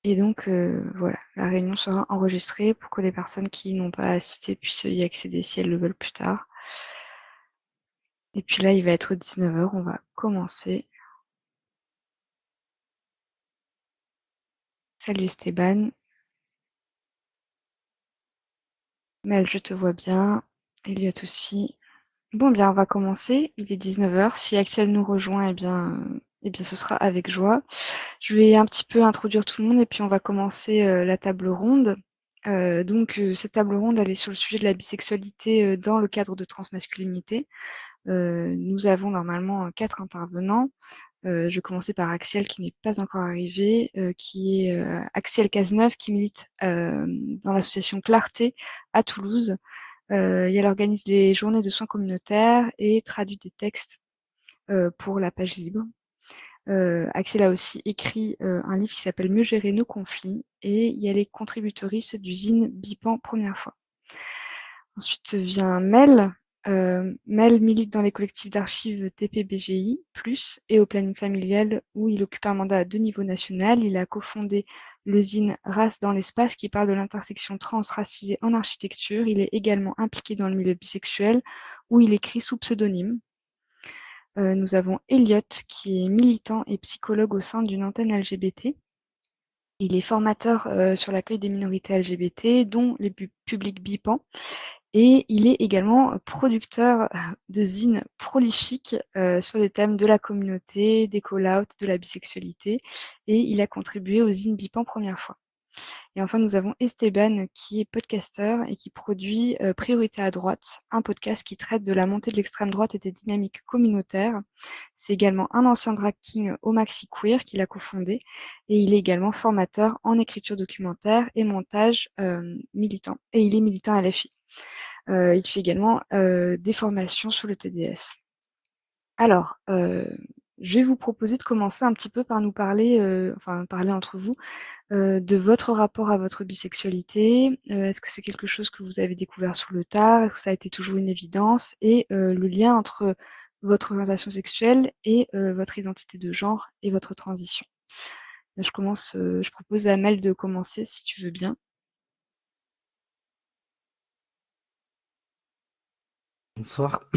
Et donc, voilà, la réunion sera enregistrée pour que les personnes qui n'ont pas assisté puissent y accéder si elles le veulent plus tard. Et puis là, il va être 19h, on va commencer. Salut Esteban. Mel, je te vois bien. Elliot aussi. Bon, bien, on va commencer. Il est 19h. Si Axel nous rejoint, eh bien, ce sera avec joie. Je vais un petit peu introduire tout le monde et puis on va commencer la table ronde. Cette table ronde, elle est sur le sujet de la bisexualité dans le cadre de transmasculinité. Nous avons normalement 4 intervenants. Je vais commencer par Axel qui n'est pas encore arrivé, qui est Axel Cazeneuve qui milite dans l'association Clarté à Toulouse. Elle organise les journées de soins communautaires et traduit des textes pour la page libre. Axel a aussi écrit un livre qui s'appelle Mieux gérer nos conflits et elle est contributrice du zine Bipan Première fois. Ensuite vient Mel. Mel milite dans les collectifs d'archives TPBGI, et au planning familial où il occupe un mandat de niveau national. Il a cofondé le zine Race dans l'espace qui parle de l'intersection trans-racisée en architecture. Il est également impliqué dans le milieu bisexuel où il écrit sous pseudonyme. Nous avons Elliot qui est militant et psychologue au sein d'une antenne LGBT. Il est formateur sur l'accueil des minorités LGBT, dont les publics BIPAN. Et il est également producteur de zines prolifiques sur les thèmes de la communauté, des call-outs, de la bisexualité. Et il a contribué au zine Bipan Première fois. Et enfin, nous avons Esteban qui est podcasteur et qui produit Priorité à droite, un podcast qui traite de la montée de l'extrême droite et des dynamiques communautaires. C'est également un ancien drag king au Maxi Queer qu'il a cofondé et il est également formateur en écriture documentaire et montage militant. Et il est militant à LFI. Il fait également des formations sur le TDS. Alors, je vais vous proposer de commencer un petit peu par nous parler, parler entre vous, de votre rapport à votre bisexualité. Est-ce que c'est quelque chose que vous avez découvert sur le tard? Est-ce que ça a été toujours une évidence? Et le lien entre votre orientation sexuelle et votre identité de genre et votre transition. Je propose à Mel de commencer si tu veux bien. Bonsoir.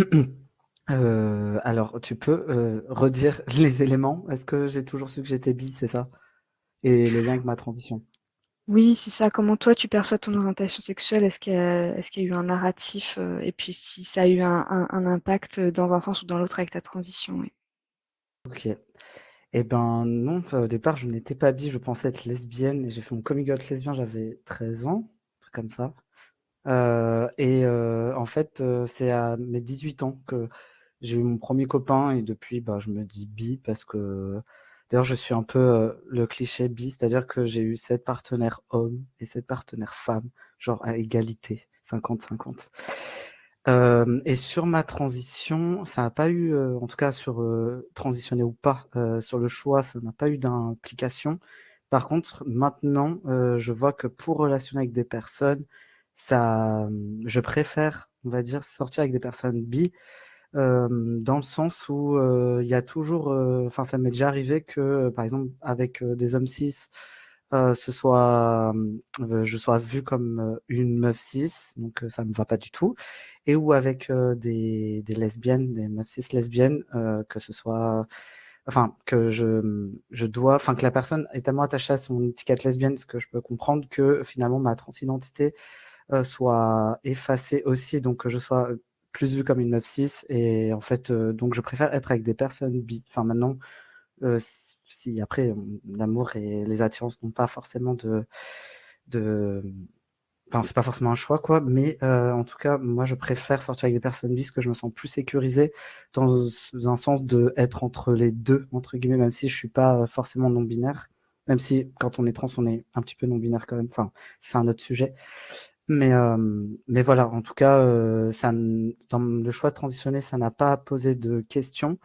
Alors, tu peux redire les éléments? Est-ce que j'ai toujours su que j'étais bi, c'est ça? Et le lien avec ma transition? Oui, c'est ça. Comment toi tu perçois ton orientation sexuelle? Est-ce qu'il y a eu un narratif et puis si ça a eu un impact dans un sens ou dans l'autre avec ta transition, oui. Ok. Eh ben non, au départ, je n'étais pas bi, je pensais être lesbienne et j'ai fait mon coming out lesbien, j'avais 13 ans, un truc comme ça. En fait, c'est à mes 18 ans que j'ai eu mon premier copain et depuis, bah, je me dis bi parce que d'ailleurs, je suis un peu le cliché bi, c'est-à-dire que j'ai eu 7 partenaires hommes et 7 partenaires femmes, genre à égalité, 50-50. Et sur ma transition, ça n'a pas eu, en tout cas sur transitionner ou pas, sur le choix, ça n'a pas eu d'implication. Par contre, maintenant, je vois que pour relationner avec des personnes, je préfère, on va dire, sortir avec des personnes bi, dans le sens où il y a toujours, enfin, ça m'est déjà arrivé que, par exemple, avec des hommes cis, je sois vu comme une meuf cis, donc ça me va pas du tout, et ou avec des lesbiennes, des meufs cis lesbiennes, que ce soit, enfin, enfin, que la personne est tellement attachée à son étiquette lesbienne, ce que je peux comprendre, que finalement ma transidentité soit effacée aussi, donc que je sois plus vue comme une meuf cis, et en fait, donc je préfère être avec des personnes bi. Enfin, maintenant, si après, l'amour et les attirances n'ont pas forcément de enfin, c'est pas forcément un choix, quoi, mais en tout cas, moi, je préfère sortir avec des personnes bis que je me sens plus sécurisé dans un sens de être entre les deux, entre guillemets, même si je suis pas forcément non-binaire, même si quand on est trans, on est un petit peu non-binaire quand même, enfin, c'est un autre sujet. Mais voilà, en tout cas, dans le choix de transitionner, ça n'a pas posé de questions.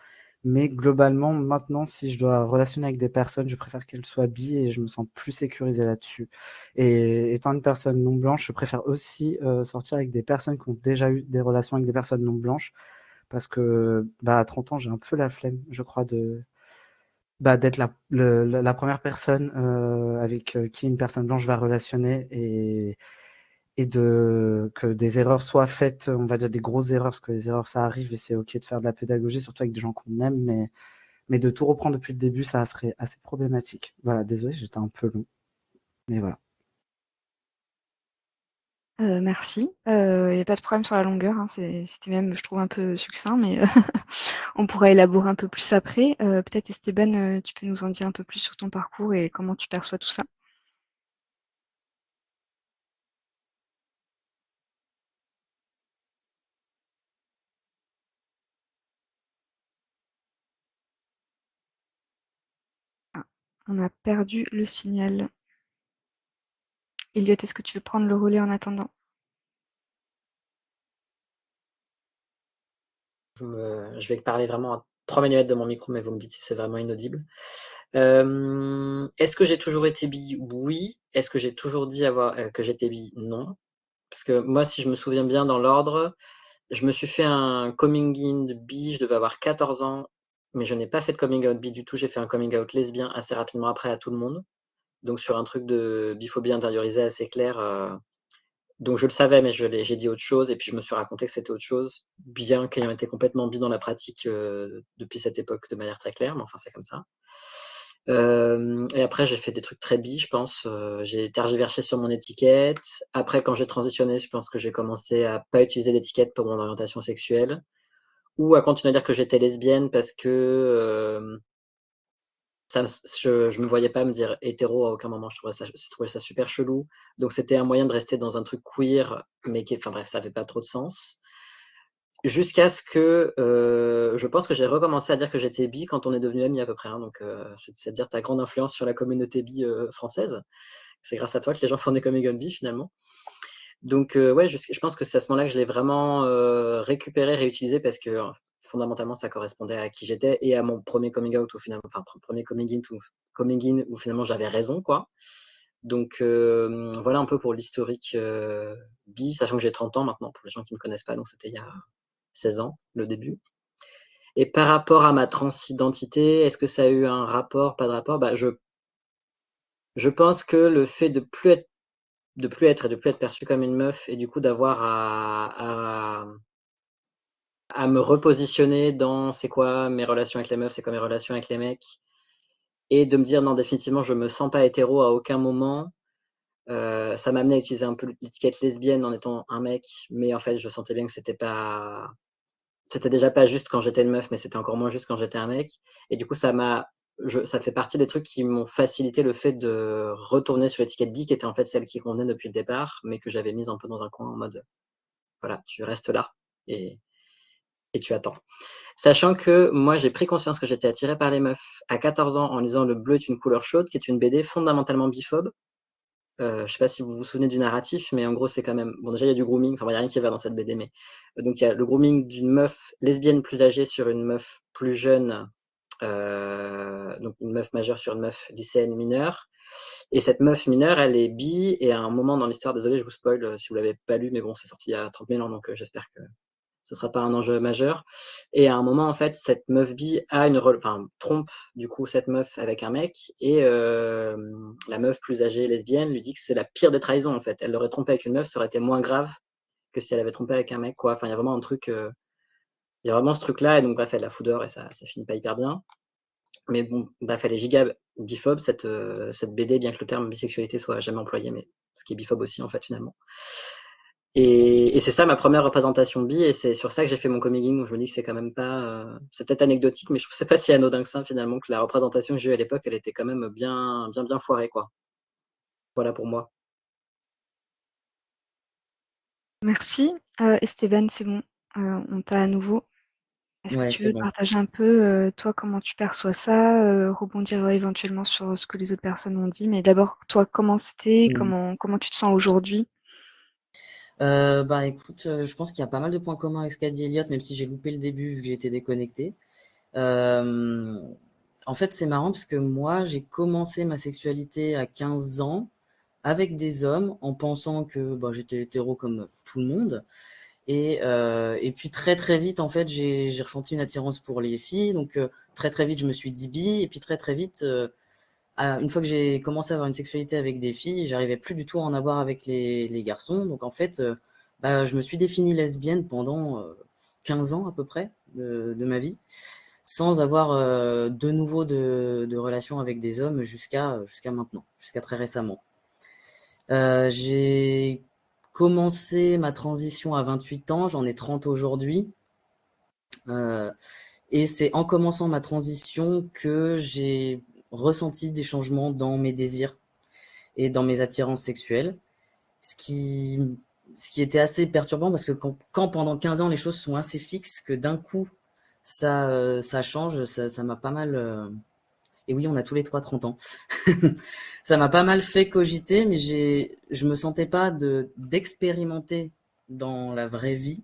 Mais globalement, maintenant, si je dois relationner avec des personnes, je préfère qu'elles soient bi et je me sens plus sécurisé là-dessus. Et étant une personne non blanche, je préfère aussi sortir avec des personnes qui ont déjà eu des relations avec des personnes non blanches. Parce que bah, à 30 ans, j'ai un peu la flemme, je crois, d'être la première personne avec qui une personne blanche va relationner et que des erreurs soient faites, on va dire des grosses erreurs, parce que les erreurs ça arrive et c'est ok de faire de la pédagogie, surtout avec des gens qu'on aime, mais de tout reprendre depuis le début, ça serait assez problématique. Voilà, désolé, j'étais un peu long, mais voilà. Merci. Il n'y a pas de problème sur la longueur, hein, c'était même, je trouve, un peu succinct, mais on pourra élaborer un peu plus après. Peut-être Esteban, tu peux nous en dire un peu plus sur ton parcours et comment tu perçois tout ça? Ah, on a perdu le signal. Elliot, est-ce que tu veux prendre le relais en attendant? Je vais parler vraiment à 3 millimètres de mon micro, mais vous me dites si c'est vraiment inaudible. Est-ce que j'ai toujours été bi? Oui. Est-ce que j'ai toujours dit que j'étais bi? Non. Parce que moi, si je me souviens bien dans l'ordre, je me suis fait un coming in bi, je devais avoir 14 ans, mais je n'ai pas fait de coming out bi du tout. J'ai fait un coming out lesbien assez rapidement après à tout le monde. Donc sur un truc de biphobie intériorisée assez clair. Donc je le savais, mais j'ai dit autre chose, et puis je me suis raconté que c'était autre chose, bien qu'ayant été complètement bi dans la pratique depuis cette époque de manière très claire, mais enfin c'est comme ça. Et après j'ai fait des trucs très bi, je pense. J'ai tergiversé sur mon étiquette. Après, quand j'ai transitionné, je pense que j'ai commencé à pas utiliser d'étiquette pour mon orientation sexuelle, ou à continuer à dire que j'étais lesbienne parce que je me voyais pas me dire hétéro à aucun moment. Je trouvais ça super chelou. Donc c'était un moyen de rester dans un truc queer, mais enfin bref, ça avait pas trop de sens. Jusqu'à ce que je pense que j'ai recommencé à dire que j'étais bi quand on est devenu amis à peu près, hein. Donc c'est à dire ta grande influence sur la communauté bi française. C'est grâce à toi que les gens font des coming out bi finalement. Donc ouais, je pense que c'est à ce moment-là que je l'ai vraiment récupéré, réutilisé, parce que fondamentalement ça correspondait à qui j'étais et à mon premier coming out, enfin premier coming in où finalement j'avais raison, quoi. Donc voilà un peu pour l'historique bi, sachant que j'ai 30 ans maintenant pour les gens qui me connaissent pas, donc c'était il y a 16 ans le début. Et par rapport à ma transidentité, est-ce que ça a eu un rapport, pas de rapport? Bah je pense que le fait de plus être et de plus être perçu comme une meuf, et du coup d'avoir à me repositionner dans c'est quoi mes relations avec les meufs, c'est quoi mes relations avec les mecs, et de me dire non, définitivement je me sens pas hétéro à aucun moment. Ça m'a amené à utiliser un peu l'étiquette lesbienne en étant un mec, mais en fait je sentais bien que c'était déjà pas juste quand j'étais une meuf, mais c'était encore moins juste quand j'étais un mec. Et du coup ça fait partie des trucs qui m'ont facilité le fait de retourner sur l'étiquette bi, qui était en fait celle qui convenait depuis le départ, mais que j'avais mise un peu dans un coin en mode voilà, tu restes là et, et tu attends. Sachant que moi, j'ai pris conscience que j'étais attiré par les meufs à 14 ans en lisant Le bleu est une couleur chaude, qui est une BD fondamentalement biphobe. Je sais pas si vous vous souvenez du narratif, mais en gros, c'est quand même. Bon, déjà, il y a du grooming, enfin, il n'y a rien qui va dans cette BD, mais. Donc, il y a le grooming d'une meuf lesbienne plus âgée sur une meuf plus jeune, donc une meuf majeure sur une meuf lycéenne mineure. Et cette meuf mineure, elle est bi, et à un moment dans l'histoire, désolé, je vous spoil si vous l'avez pas lu, mais bon, c'est sorti il y a 30 000 ans, donc j'espère que ce sera pas un enjeu majeur. Et à un moment, en fait, cette meuf bi trompe du coup cette meuf avec un mec, et la meuf plus âgée lesbienne lui dit que c'est la pire des trahisons, en fait. Elle l'aurait trompé avec une meuf, ça aurait été moins grave que si elle avait trompé avec un mec, quoi. Enfin, il y a vraiment un truc, il y a vraiment ce truc-là, et donc bref, elle la fout dehors, et ça finit pas hyper bien. Mais bon, bref, elle est giga biphobe, cette BD, bien que le terme bisexualité soit jamais employé, mais ce qui est biphobe aussi, en fait, finalement. Et c'est ça ma première représentation bi, et c'est sur ça que j'ai fait mon coming in, où je me dis que c'est quand même pas, c'est peut-être anecdotique, mais je trouve c'est pas si anodin que ça finalement, que la représentation que j'ai eue à l'époque, elle était quand même bien foirée, quoi. Voilà pour moi. Merci. Esteban, c'est bon, on t'a à nouveau. Est-ce que Ouais, tu c'est veux bon. partager un peu, toi, comment tu perçois ça, rebondir éventuellement sur ce que les autres personnes ont dit, mais d'abord, toi, comment c'était, Mm. comment tu te sens aujourd'hui? Bah écoute, je pense qu'il y a pas mal de points communs avec ce qu'a dit Elliot, même si j'ai loupé le début vu que j'étais déconnecté. Euh, En fait, c'est marrant parce que moi, j'ai commencé ma sexualité à 15 ans avec des hommes en pensant que bah, j'étais hétéro comme tout le monde. Et puis très très vite, en fait, j'ai ressenti une attirance pour les filles. Donc très très vite, je me suis dit bi, et puis très très vite, une fois que j'ai commencé à avoir une sexualité avec des filles, j'arrivais plus du tout à en avoir avec les garçons. Donc en fait, je me suis définie lesbienne pendant 15 ans à peu près de ma vie, sans avoir de nouveau de relations avec des hommes jusqu'à maintenant, jusqu'à très récemment. J'ai commencé ma transition à 28 ans, j'en ai 30 aujourd'hui. Et c'est en commençant ma transition que j'ai ressenti des changements dans mes désirs et dans mes attirances sexuelles. Ce qui était assez perturbant parce que quand pendant 15 ans les choses sont assez fixes, que d'un coup ça change, ça m'a pas mal... Et oui, on a tous les 3 30 ans. Ça m'a pas mal fait cogiter, mais je me sentais pas d'expérimenter dans la vraie vie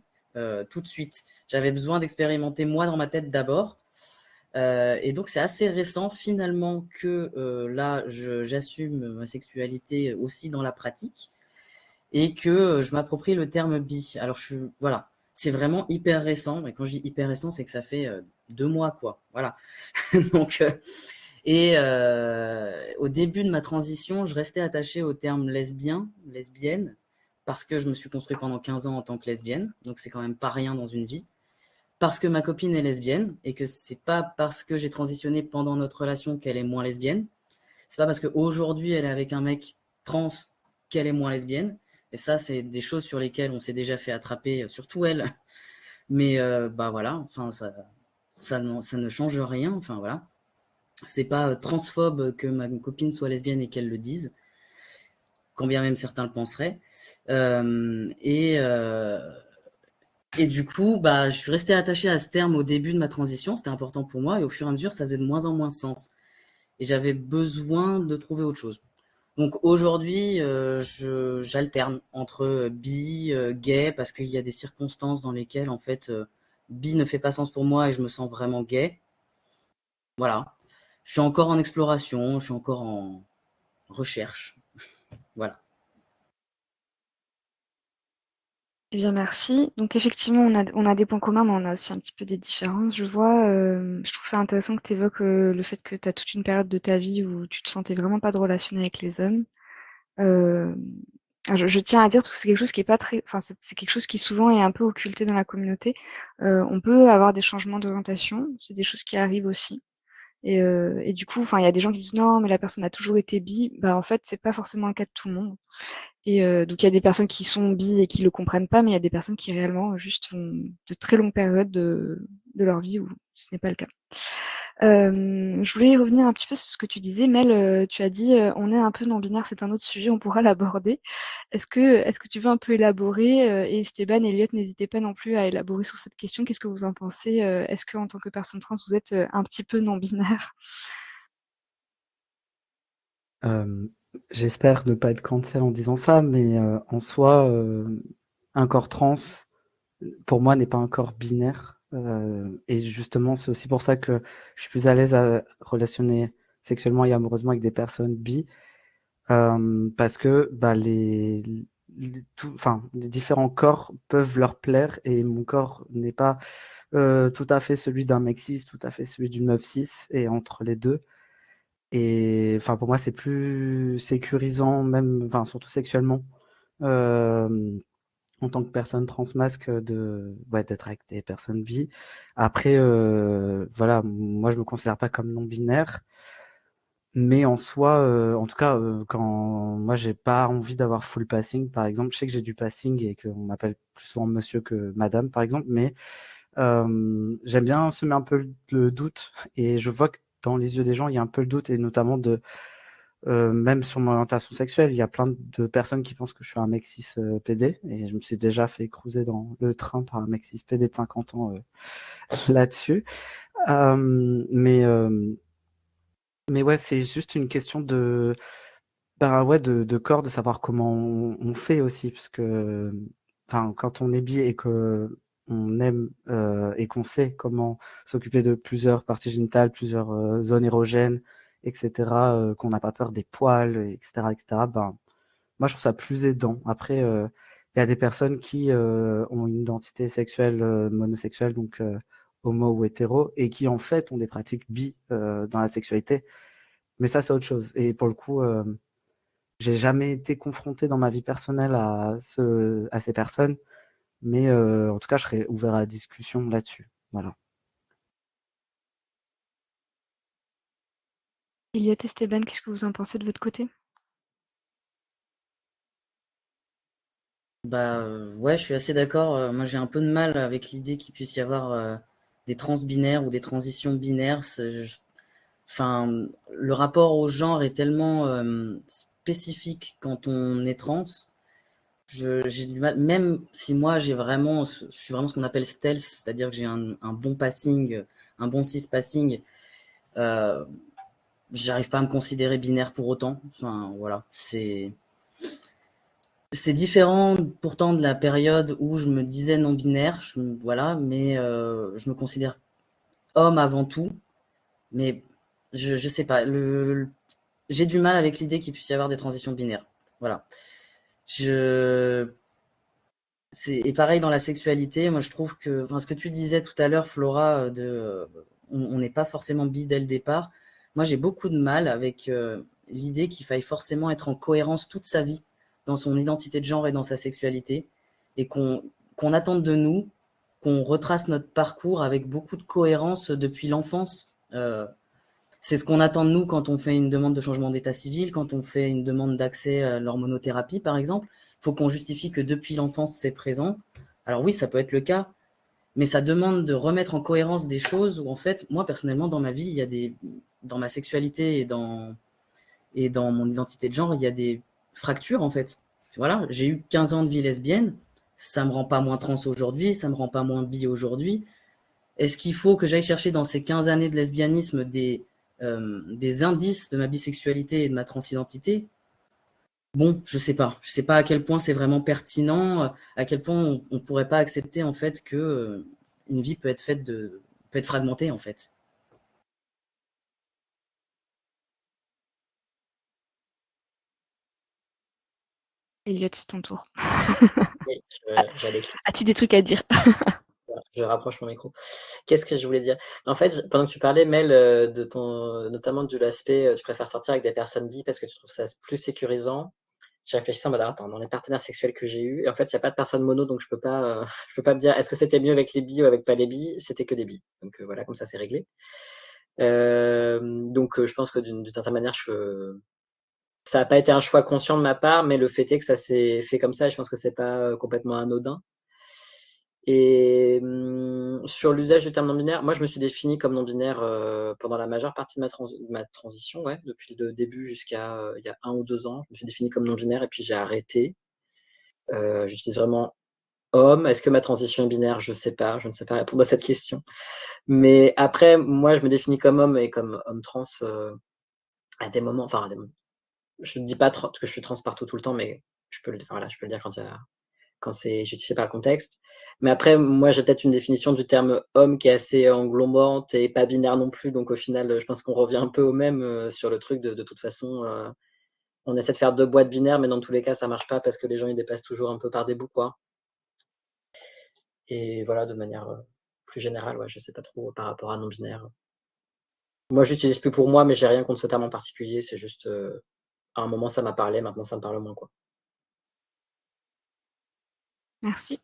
tout de suite. J'avais besoin d'expérimenter moi dans ma tête d'abord. Et donc c'est assez récent finalement que là j'assume ma sexualité aussi dans la pratique et que je m'approprie le terme bi. Alors voilà, c'est vraiment hyper récent. Et quand je dis hyper récent, c'est que ça fait 2 mois quoi. Voilà. Donc au début de ma transition, je restais attachée au terme lesbienne, parce que je me suis construit pendant 15 ans en tant que lesbienne, donc c'est quand même pas rien dans une vie. Parce que ma copine est lesbienne, et que c'est pas parce que j'ai transitionné pendant notre relation qu'elle est moins lesbienne. C'est pas parce qu'aujourd'hui elle est avec un mec trans qu'elle est moins lesbienne. Et ça, c'est des choses sur lesquelles on s'est déjà fait attraper, surtout elle. Mais voilà, enfin ça ne change rien, enfin voilà. C'est pas transphobe que ma copine soit lesbienne et qu'elle le dise, quand bien même certains le penseraient. Et du coup, je suis restée attachée à ce terme au début de ma transition, c'était important pour moi, et au fur et à mesure, ça faisait de moins en moins sens. Et j'avais besoin de trouver autre chose. Donc aujourd'hui, j'alterne entre bi, gay, parce qu'il y a des circonstances dans lesquelles, en fait, bi ne fait pas sens pour moi et je me sens vraiment gay. Voilà. Je suis encore en exploration, je suis encore en recherche. Voilà. Eh bien, merci. Donc, effectivement, on a des points communs, mais on a aussi un petit peu des différences. Je vois, je trouve ça intéressant que tu évoques le fait que tu as toute une période de ta vie où tu te sentais vraiment pas de relation avec les hommes. Euh, je tiens à dire, parce que c'est quelque chose qui est pas très, enfin, c'est quelque chose qui souvent est un peu occulté dans la communauté. On peut avoir des changements d'orientation, c'est des choses qui arrivent aussi. Et du coup, enfin, il y a des gens qui disent non, mais la personne a toujours été bi. Bah, en fait, c'est pas forcément le cas de tout le monde. Et donc, il y a des personnes qui sont bi et qui le comprennent pas, mais il y a des personnes qui réellement juste ont de très longues périodes de leur vie où ce n'est pas le cas. Je voulais revenir un petit peu sur ce que tu disais, Mel. Tu as dit on est un peu non-binaire, c'est un autre sujet, on pourra l'aborder. Est-ce que tu veux un peu élaborer et Esteban, Elliot, n'hésitez pas non plus à élaborer sur cette question. Qu'est-ce que vous en pensez Est-ce que en tant que personne trans, vous êtes un petit peu non-binaire? J'espère ne pas être cancel en disant ça, mais en soi, un corps trans, pour moi, n'est pas un corps binaire. Et justement, c'est aussi pour ça que je suis plus à l'aise à relationner sexuellement et amoureusement avec des personnes bi, parce que les différents corps peuvent leur plaire et mon corps n'est pas tout à fait celui d'un mec cis, tout à fait celui d'une meuf cis, et entre les deux. Et enfin, pour moi, c'est plus sécurisant, même, enfin, surtout sexuellement, en tant que personne transmasque, d'être avec des personnes bi. Après, voilà, moi, je me considère pas comme non-binaire, mais en soi, en tout cas, quand moi, j'ai pas envie d'avoir full passing, par exemple, je sais que j'ai du passing et qu'on m'appelle plus souvent monsieur que madame, par exemple, mais j'aime bien semer un peu le doute et je vois que dans les yeux des gens, il y a un peu le doute et notamment même sur mon orientation sexuelle, il y a plein de personnes qui pensent que je suis un mec cis PD et je me suis déjà fait cruiser dans le train par un mec cis PD de 50 ans là-dessus. Mais ouais, c'est juste une question de corps, de savoir comment on fait aussi, parce que quand on est bi et que on aime et qu'on sait comment s'occuper de plusieurs parties génitales, plusieurs zones érogènes, etc., qu'on n'a pas peur des poils, etc., moi je trouve ça plus aidant. Après, il y a des personnes qui ont une identité sexuelle monosexuelle, donc homo ou hétéro, et qui en fait ont des pratiques bi dans la sexualité. Mais ça, c'est autre chose. Et pour le coup, j'ai jamais été confronté dans ma vie personnelle à ces personnes, mais en tout cas, je serais ouvert à la discussion là-dessus. Voilà. Elliot, Esteban, qu'est-ce que vous en pensez de votre côté? Bah ouais, je suis assez d'accord. Moi, j'ai un peu de mal avec l'idée qu'il puisse y avoir des transbinaires ou des transitions binaires. Enfin, le rapport au genre est tellement spécifique quand on est trans. J'ai du mal, même si moi je suis vraiment ce qu'on appelle stealth, c'est-à-dire que j'ai un bon passing, un bon cis passing. Euh, J'arrive pas à me considérer binaire pour autant. Enfin voilà, c'est différent pourtant de la période où je me disais non binaire, voilà, mais je me considère homme avant tout. Mais je sais pas, j'ai du mal avec l'idée qu'il puisse y avoir des transitions binaires. Voilà. Et pareil dans la sexualité, moi je trouve que, enfin, ce que tu disais tout à l'heure, Flora, on n'est pas forcément bi dès le départ. Moi j'ai beaucoup de mal avec l'idée qu'il faille forcément être en cohérence toute sa vie dans son identité de genre et dans sa sexualité, et qu'on attende de nous qu'on retrace notre parcours avec beaucoup de cohérence depuis l'enfance. C'est ce qu'on attend de nous quand on fait une demande de changement d'état civil, quand on fait une demande d'accès à l'hormonothérapie, par exemple. Il faut qu'on justifie que depuis l'enfance, c'est présent. Alors oui, ça peut être le cas, mais ça demande de remettre en cohérence des choses où, en fait, moi, personnellement, dans ma vie, dans ma sexualité et dans mon identité de genre, il y a des fractures, en fait. Voilà, j'ai eu 15 ans de vie lesbienne, ça me rend pas moins trans aujourd'hui, ça me rend pas moins bi aujourd'hui. Est-ce qu'il faut que j'aille chercher dans ces 15 années de lesbianisme des indices de ma bisexualité et de ma transidentité? Bon, je sais pas. Je sais pas à quel point c'est vraiment pertinent, à quel point on pourrait pas accepter en fait que une vie peut être peut être fragmentée en fait. Elliot, c'est ton tour. Oui, j'allais As-tu des trucs à dire? je rapproche mon micro. Qu'est-ce que je voulais dire? En fait, pendant que tu parlais, Mel, de notamment de l'aspect, tu préfères sortir avec des personnes bi parce que tu trouves ça plus sécurisant. J'ai réfléchi en mode: «Attends, dans les partenaires sexuels que j'ai eus», en fait, il y a pas de personne mono, donc je peux pas, je peux pas me dire: «Est-ce que c'était mieux avec les bi ou avec pas les bi?» C'était que des bi. Donc voilà, comme ça, c'est réglé. Donc je pense que d'une certaine manière, ça a pas été un choix conscient de ma part, mais le fait est que ça s'est fait comme ça, et je pense que c'est pas, complètement anodin. Et sur l'usage du terme non binaire, moi je me suis défini comme non binaire pendant la majeure partie de ma transition, ouais, depuis le début jusqu'à il y a 1 ou 2 ans. Je me suis défini comme non binaire et puis j'ai arrêté. J'utilise vraiment homme. Est-ce que ma transition est binaire? Je sais pas, je ne sais pas répondre à cette question. Mais après, moi je me définis comme homme et comme homme trans à des moments, enfin à des moments. Je ne dis pas que je suis trans partout tout le temps, mais enfin, voilà, je peux le dire quand c'est justifié par le contexte. Mais après, moi, j'ai peut-être une définition du terme homme qui est assez englobante et pas binaire non plus. Donc, au final, je pense qu'on revient un peu au même sur le truc de toute façon. On essaie de faire 2 boîtes binaires, mais dans tous les cas, ça marche pas parce que les gens, ils dépassent toujours un peu par des bouts, quoi. Et voilà, de manière plus générale, ouais, je sais pas trop par rapport à non binaire. Moi, j'utilise plus pour moi, mais j'ai rien contre ce terme en particulier. C'est juste, à un moment, ça m'a parlé, maintenant, ça me parle moins, quoi. Merci.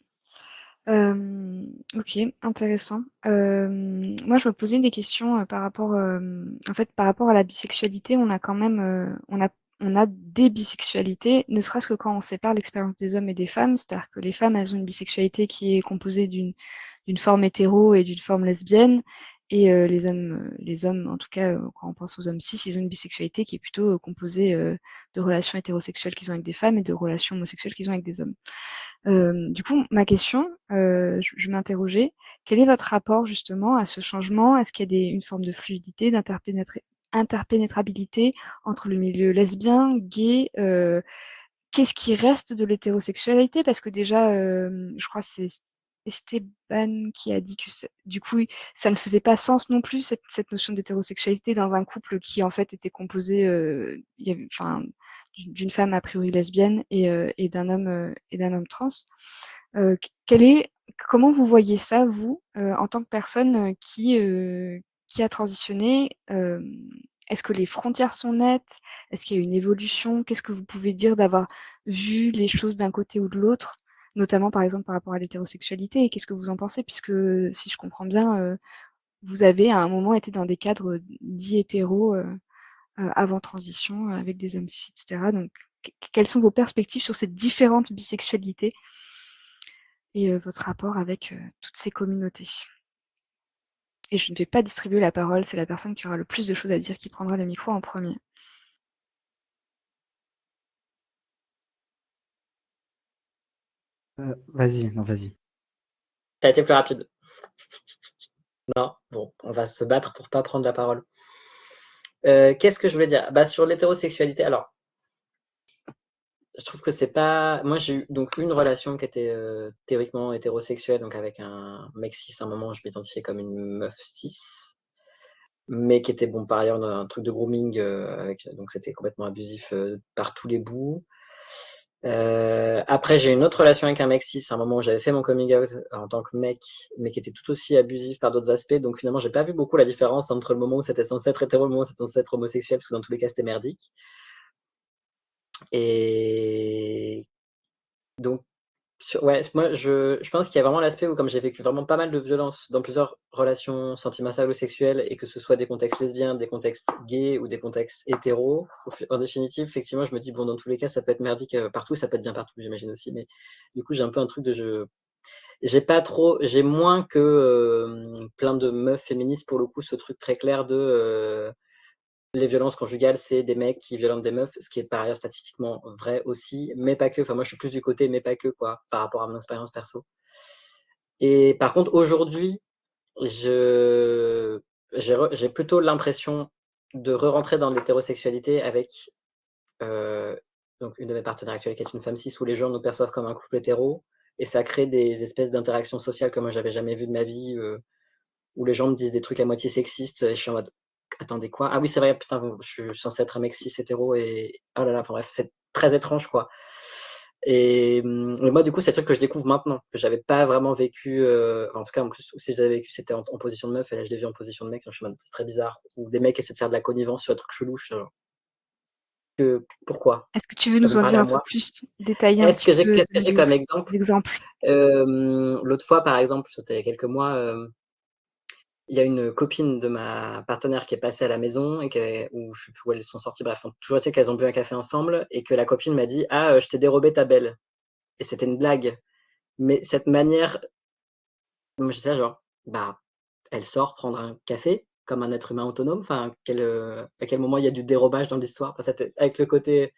OK, intéressant. Moi, je me posais des questions, par rapport, en fait, par rapport à la bisexualité, on a quand même, on a des bisexualités, ne serait-ce que quand on sépare l'expérience des hommes et des femmes. C'est-à-dire que les femmes, elles ont une bisexualité qui est composée d'une forme hétéro et d'une forme lesbienne, et les hommes, en tout cas, quand on pense aux hommes cis, ils ont une bisexualité qui est plutôt, composée, de relations hétérosexuelles qu'ils ont avec des femmes et de relations homosexuelles qu'ils ont avec des hommes. Du coup, ma question, je m'interrogeais, quel est votre rapport justement à ce changement? Est-ce qu'il y a une forme de fluidité, interpénétrabilité entre le milieu lesbien, gay? Qu'est-ce qui reste de l'hétérosexualité? Parce que déjà, je crois que c'est Esteban qui a dit que du coup, ça ne faisait pas sens non plus, cette notion d'hétérosexualité dans un couple qui en fait était composé, enfin, d'une femme a priori lesbienne et d'un homme trans. Quelle est comment vous voyez ça, vous, en tant que personne qui a transitionné? Est-ce que les frontières sont nettes? Est-ce qu'il y a une évolution? Qu'est-ce que vous pouvez dire d'avoir vu les choses d'un côté ou de l'autre, notamment par exemple par rapport à l'hétérosexualité? Et qu'est-ce que vous en pensez? Puisque si je comprends bien, vous avez à un moment été dans des cadres dits hétéros avant transition, avec des hommes cis, etc. Donc, quelles sont vos perspectives sur ces différentes bisexualités et votre rapport avec toutes ces communautés? Et je ne vais pas distribuer la parole, c'est la personne qui aura le plus de choses à dire qui prendra le micro en premier. Vas-y, non, vas-y. Ça a été plus rapide. Non, bon, on va se battre pour pas prendre la parole. Qu'est-ce que je voulais dire? Bah, sur l'hétérosexualité, alors, je trouve que c'est pas. Moi, j'ai eu donc une relation qui était théoriquement hétérosexuelle, donc avec un mec cis. À un moment, je m'identifiais comme une meuf cis, mais qui était bon par ailleurs dans un truc de grooming, donc c'était complètement abusif par tous les bouts. Après, j'ai eu une autre relation avec un mec cis, à un moment où j'avais fait mon coming out en tant que mec, mais qui était tout aussi abusif par d'autres aspects. Donc finalement, j'ai pas vu beaucoup la différence entre le moment où c'était censé être hétéro et le moment où c'était censé être homosexuel, parce que dans tous les cas, c'était merdique. Et donc, ouais, moi, je pense qu'il y a vraiment l'aspect où, comme j'ai vécu vraiment pas mal de violences dans plusieurs relations sentimentales ou sexuelles, et que ce soit des contextes lesbiens, des contextes gays ou des contextes hétéros, en définitive, effectivement, je me dis, bon, dans tous les cas, ça peut être merdique partout, ça peut être bien partout, j'imagine aussi, mais du coup, j'ai un peu un truc de j'ai moins que plein de meufs féministes, pour le coup, ce truc très clair de les violences conjugales, c'est des mecs qui violentent des meufs, ce qui est par ailleurs statistiquement vrai aussi, mais pas que. Enfin, moi, je suis plus du côté mais pas que, quoi, par rapport à mon expérience perso. Et par contre, aujourd'hui, je j'ai plutôt l'impression de re-rentrer dans l'hétérosexualité avec donc une de mes partenaires actuelles qui est une femme cis, où les gens nous perçoivent comme un couple hétéro, et ça crée des espèces d'interactions sociales que moi j'avais jamais vues de ma vie, où les gens me disent des trucs à moitié sexistes, et je suis en mode attendez quoi? Ah oui, c'est vrai, putain, je suis censé être un mec cis hétéro, et oh là là, enfin bref, c'est très étrange, quoi. Et moi, du coup, c'est un truc que je découvre maintenant, que j'avais pas vraiment vécu, en tout cas, en plus, si je l'avais vécu, c'était en position de meuf, et là, je l'ai vu en position de mec, je suis en mode, c'est très bizarre. Ou des mecs essaient de faire de la connivence sur un truc chelou, je suis genre, pourquoi? Est-ce que tu veux Ça nous me en parlait dire à un peu moi. plus, détailler un petit peu, Qu'est-ce que donner j'ai comme exemple? des exemples? L'autre fois, par exemple, c'était il y a quelques mois, il y a une copine de ma partenaire qui est passée à la maison, et ou je sais plus où elles sont sorties, bref, toujours est-il qu'elles ont bu un café ensemble, et que la copine m'a dit: «Ah, je t'ai dérobé ta belle», et c'était une blague. Mais cette manière, moi j'étais là genre: «Bah, elle sort prendre un café comme un être humain autonome, enfin à quel moment il y a du dérobage dans l'histoire?» Enfin, c'était avec le côté,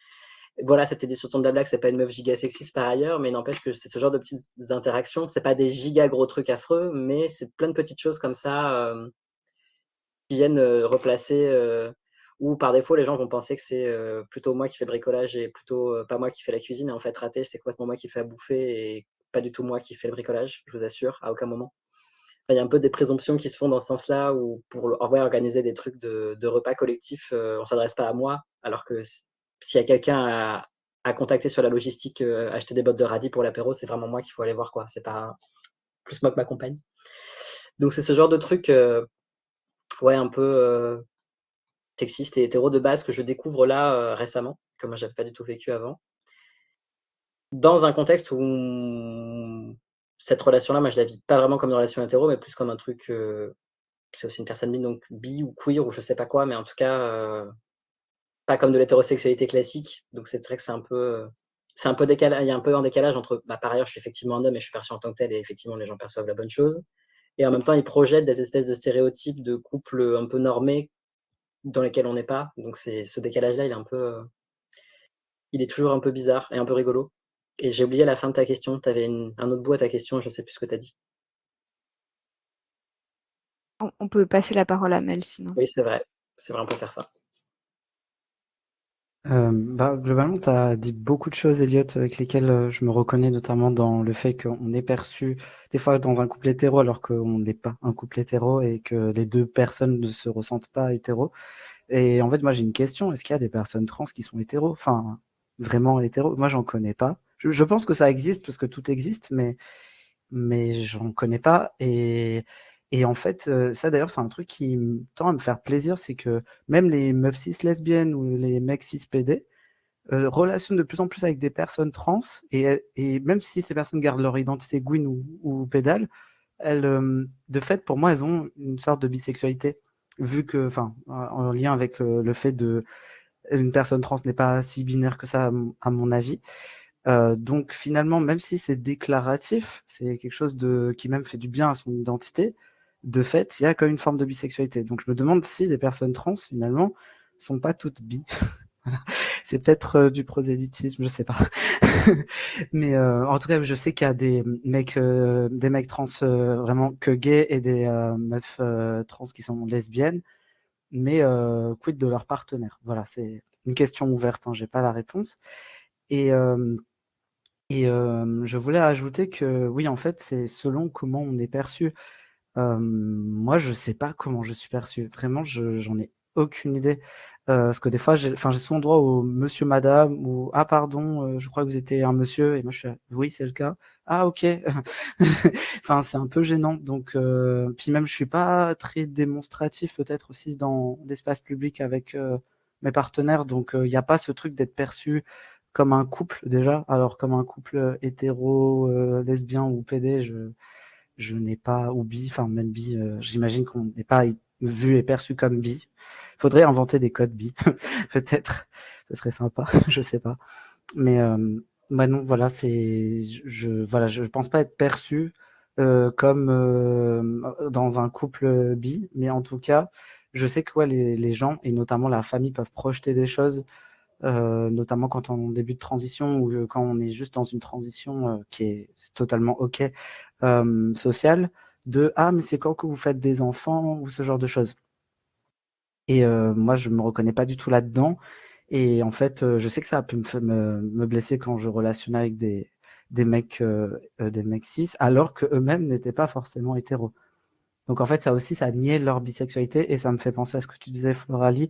voilà, c'était dit sur ton de la blague, c'est pas une meuf giga sexiste par ailleurs, mais n'empêche que c'est ce genre de petites interactions, c'est pas des giga gros trucs affreux, mais c'est plein de petites choses comme ça, qui viennent replacer, où par défaut les gens vont penser que c'est plutôt moi qui fais le bricolage, et plutôt pas moi qui fais la cuisine, et en fait raté, c'est complètement moi qui fais à bouffer, et pas du tout moi qui fais le bricolage, je vous assure, à aucun moment. Enfin, il y a un peu des présomptions qui se font dans ce sens-là, où pour en vrai organiser des trucs de repas collectifs, on s'adresse pas à moi, alors que s'il y a quelqu'un à contacter sur la logistique, acheter des bottes de radis pour l'apéro, c'est vraiment moi qu'il faut aller voir, quoi. C'est pas plus moi que ma compagne. Donc c'est ce genre de truc, ouais, un peu sexiste et hétéro de base, que je découvre là récemment, que moi j'avais pas du tout vécu avant. Dans un contexte où cette relation-là, moi je la vis pas vraiment comme une relation hétéro, mais plus comme un truc. C'est aussi une personne bi, donc bi ou queer ou je sais pas quoi, mais en tout cas pas comme de l'hétérosexualité classique. Donc c'est vrai que c'est un peu décalé, il y a un peu un décalage entre, bah, par ailleurs je suis effectivement un homme et je suis perçu en tant que tel, et effectivement les gens perçoivent la bonne chose. Et en même temps, ils projettent des espèces de stéréotypes de couples un peu normés dans lesquels on n'est pas. Donc c'est ce décalage-là, il est toujours un peu bizarre et un peu rigolo. Et j'ai oublié la fin de ta question. Tu avais un autre bout à ta question, je sais plus ce que tu as dit. On peut passer la parole à Mel sinon. Oui, c'est vrai, on peut faire ça. Bah, globalement, tu as dit beaucoup de choses, Elliot, avec lesquelles je me reconnais, notamment dans le fait qu'on est perçu des fois dans un couple hétéro alors qu'on n'est pas un couple hétéro, et que les deux personnes ne se ressentent pas hétéro. Et en fait, moi j'ai une question, est-ce qu'il y a des personnes trans qui sont hétéros? Enfin, vraiment hétéros? Moi j'en connais pas. Je pense que ça existe parce que tout existe, mais mais j'en connais pas. Et en fait, ça d'ailleurs, c'est un truc qui tend à me faire plaisir, c'est que même les meufs cis lesbiennes ou les mecs cis PD relationnent de plus en plus avec des personnes trans, et même si ces personnes gardent leur identité Gwyn ou Pédale, elles, de fait, pour moi, elles ont une sorte de bisexualité, vu que, enfin, en lien avec le fait de une personne trans n'est pas si binaire que ça, à mon avis. Donc finalement, même si c'est déclaratif, c'est quelque chose qui même fait du bien à son identité, de fait, il y a quand même une forme de bisexualité. Donc je me demande si les personnes trans, finalement, sont pas toutes bi. Voilà. C'est peut-être du prosélytisme, je sais pas. Mais en tout cas, je sais qu'il y a des mecs trans vraiment que gays et des meufs trans qui sont lesbiennes, mais quid de leur partenaire? Voilà, c'est une question ouverte, hein, j'ai pas la réponse. Et, je voulais rajouter que oui, en fait, c'est selon comment on est perçu. Moi, je sais pas comment je suis perçu. Vraiment, j'en ai aucune idée. Parce que des fois, j'ai souvent droit au monsieur, madame, ou ah, pardon, je crois que vous étiez un monsieur, et moi je suis oui, c'est le cas. Ah, ok. Enfin, c'est un peu gênant. Donc, puis même, je suis pas très démonstratif, peut-être aussi dans l'espace public avec mes partenaires. Donc, il n'y a pas ce truc d'être perçu comme un couple déjà. Alors, comme un couple hétéro, lesbien ou PD, je n'ai pas, ou bi, enfin même bi, j'imagine qu'on n'est pas vu et perçu comme bi. Il faudrait inventer des codes bi, peut-être, ce serait sympa, je sais pas. Mais bah non, voilà, voilà, je pense pas être perçu comme dans un couple bi, mais en tout cas, je sais que ouais, les gens, et notamment la famille, peuvent projeter des choses, notamment quand on est en début de transition ou quand on est juste dans une transition qui est totalement OK, sociale, de «Ah, mais c'est quand que vous faites des enfants?» ou ce genre de choses. Et moi, je me reconnais pas du tout là-dedans, et en fait, je sais que ça a pu me blesser quand je relationnais avec des mecs cis, alors qu'eux-mêmes n'étaient pas forcément hétéros. Donc en fait, ça aussi, ça niait leur bisexualité, et ça me fait penser à ce que tu disais, Floralie,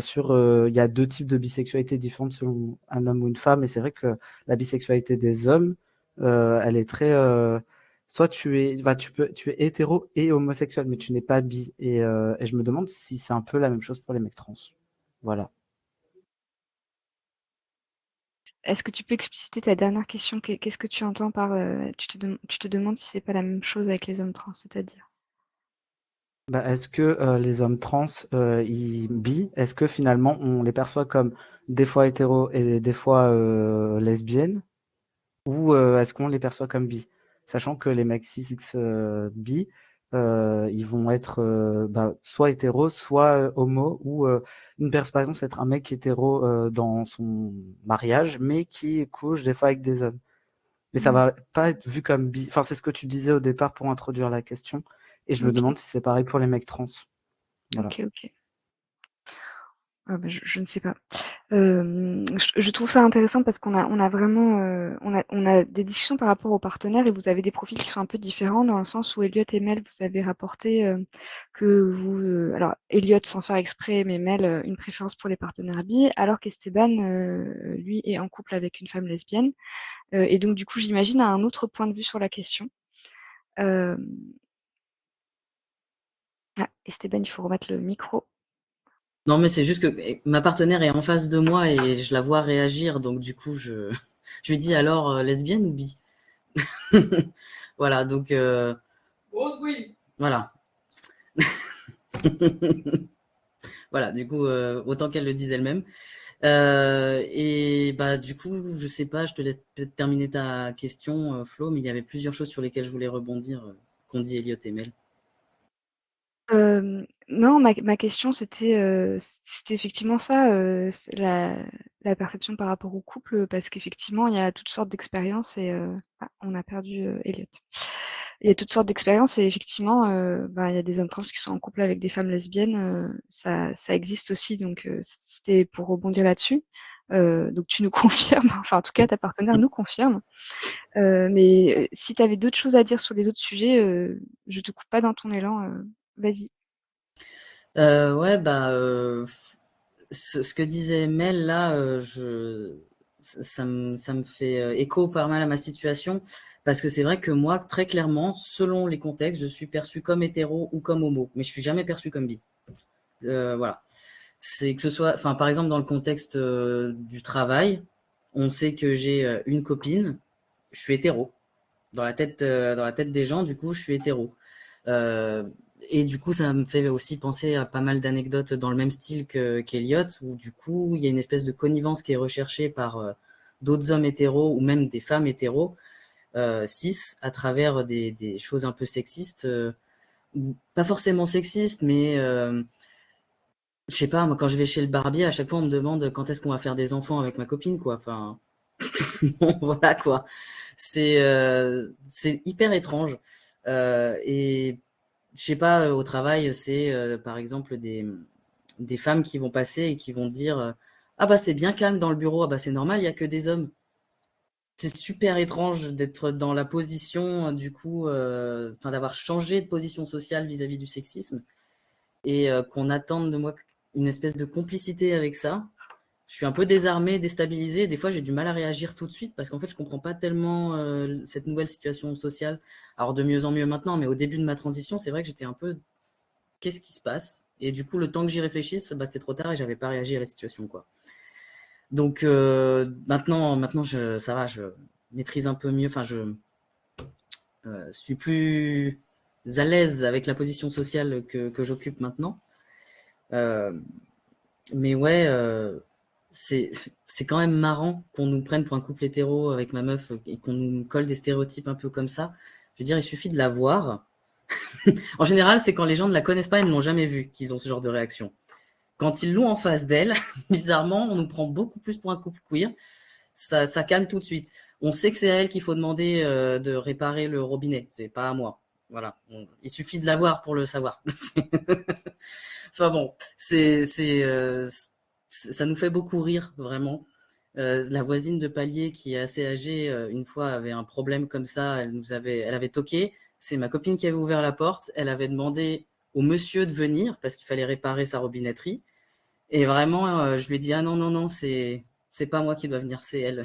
sur il y a deux types de bisexualité différentes selon un homme ou une femme, et c'est vrai que la bisexualité des hommes, elle est très soit tu es hétéro et homosexuel, mais tu n'es pas bi, et je me demande si c'est un peu la même chose pour les mecs trans. Voilà. Est-ce que tu peux expliciter ta dernière question? Qu'est-ce que tu entends par tu te demandes si c'est pas la même chose avec les hommes trans, c'est-à-dire? Bah, est-ce que les hommes trans, est-ce que finalement on les perçoit comme des fois hétéros et des fois lesbiennes, ou est-ce qu'on les perçoit comme bi? Sachant que les mecs cis bi, ils vont être bah, soit hétéros, soit homo, ou par exemple, c'est être un mec hétéro dans son mariage, mais qui couche des fois avec des hommes. Mais ça va pas être vu comme bi. Enfin, c'est ce que tu disais au départ pour introduire la question, et je me Ok, demande si c'est pareil pour les mecs trans. Voilà. ok, ok. Ah bah, je ne sais pas. Je trouve ça intéressant parce on a vraiment on a des discussions par rapport aux partenaires, et vous avez des profils qui sont un peu différents dans le sens où Elliot et Mel, vous avez rapporté que vous, alors Elliot sans faire exprès, mais Mel, une préférence pour les partenaires bi, alors qu'Esteban, lui, est en couple avec une femme lesbienne. Et donc du coup, j'imagine a un autre point de vue sur la question. Euh, Ah, Esteban, il faut remettre le micro. Non, mais c'est juste que ma partenaire est en face de moi et je la vois réagir, donc du coup, je lui dis alors lesbienne ou bi? Voilà, donc Grosse oui. voilà. Voilà, du coup, autant qu'elle le dise elle-même. Et bah du coup, je sais pas, je te laisse peut-être terminer ta question, Flo, mais il y avait plusieurs choses sur lesquelles je voulais rebondir, qu'ont dit Elliot et Mel. Non, ma question, c'était effectivement ça, c'est la perception par rapport au couple, parce qu'effectivement, il y a toutes sortes d'expériences, et ah, on a perdu Elliot. Il y a toutes sortes d'expériences, et effectivement, bah, il y a des hommes trans qui sont en couple avec des femmes lesbiennes, ça existe aussi, donc c'était pour rebondir là-dessus. Donc tu nous confirmes, enfin en tout cas ta partenaire nous confirme. Mais si tu avais d'autres choses à dire sur les autres sujets, je te coupe pas dans ton élan, vas-y. Ouais, bah ce que disait Mel là, ça me fait écho pas mal à ma situation, parce que c'est vrai que moi, très clairement, selon les contextes, je suis perçu comme hétéro ou comme homo, mais je suis jamais perçu comme bi. Voilà. C'est que ce soit, enfin, par exemple, dans le contexte du travail, on sait que j'ai une copine, je suis hétéro. Dans la tête des gens, du coup, je suis hétéro. Euh, et du coup, ça me fait aussi penser à pas mal d'anecdotes dans le même style qu'Eliott, où du coup, il y a une espèce de connivence qui est recherchée par d'autres hommes hétéros ou même des femmes hétéros cis à travers des choses un peu sexistes, pas forcément sexistes, mais je sais pas, moi, quand je vais chez le barbier, à chaque fois, on me demande quand est-ce qu'on va faire des enfants avec ma copine, quoi. Enfin, bon, voilà, quoi. C'est hyper étrange. Et je sais pas, au travail, c'est par exemple des femmes qui vont passer et qui vont dire ah bah c'est bien calme dans le bureau, ah bah c'est normal, il y a que des hommes. C'est super étrange d'être dans la position, du coup, enfin d'avoir changé de position sociale vis-à-vis du sexisme et qu'on attende de moi une espèce de complicité avec ça. Je suis un peu désarmé, déstabilisé. Des fois, j'ai du mal à réagir tout de suite parce qu'en fait, je comprends pas tellement cette nouvelle situation sociale. Alors, de mieux en mieux maintenant, mais au début de ma transition, c'est vrai que j'étais un peu qu'est-ce qui se passe? Et du coup, le temps que j'y réfléchisse, bah, c'était trop tard et j'avais pas réagi à la situation, quoi. Donc, maintenant ça va, je maîtrise un peu mieux. Enfin, je suis plus à l'aise avec la position sociale que j'occupe maintenant. Euh, mais ouais, c'est quand même marrant qu'on nous prenne pour un couple hétéro avec ma meuf et qu'on nous colle des stéréotypes un peu comme ça. Je veux dire, il suffit de la voir. En général, c'est quand les gens ne la connaissent pas et ne l'ont jamais vue qu'ils ont ce genre de réaction. Quand ils l'ont en face d'elle, bizarrement, on nous prend beaucoup plus pour un couple queer. Ça calme tout de suite. On sait que c'est à elle qu'il faut demander de réparer le robinet. C'est pas à moi. Voilà. Il suffit de la voir pour le savoir. Enfin bon, ça nous fait beaucoup rire, vraiment. La voisine de palier qui est assez âgée, une fois avait un problème comme ça, elle avait toqué. C'est ma copine qui avait ouvert la porte. Elle avait demandé au monsieur de venir parce qu'il fallait réparer sa robinetterie. Et vraiment, je lui ai dit ah non non non, c'est pas moi qui dois venir, c'est elle.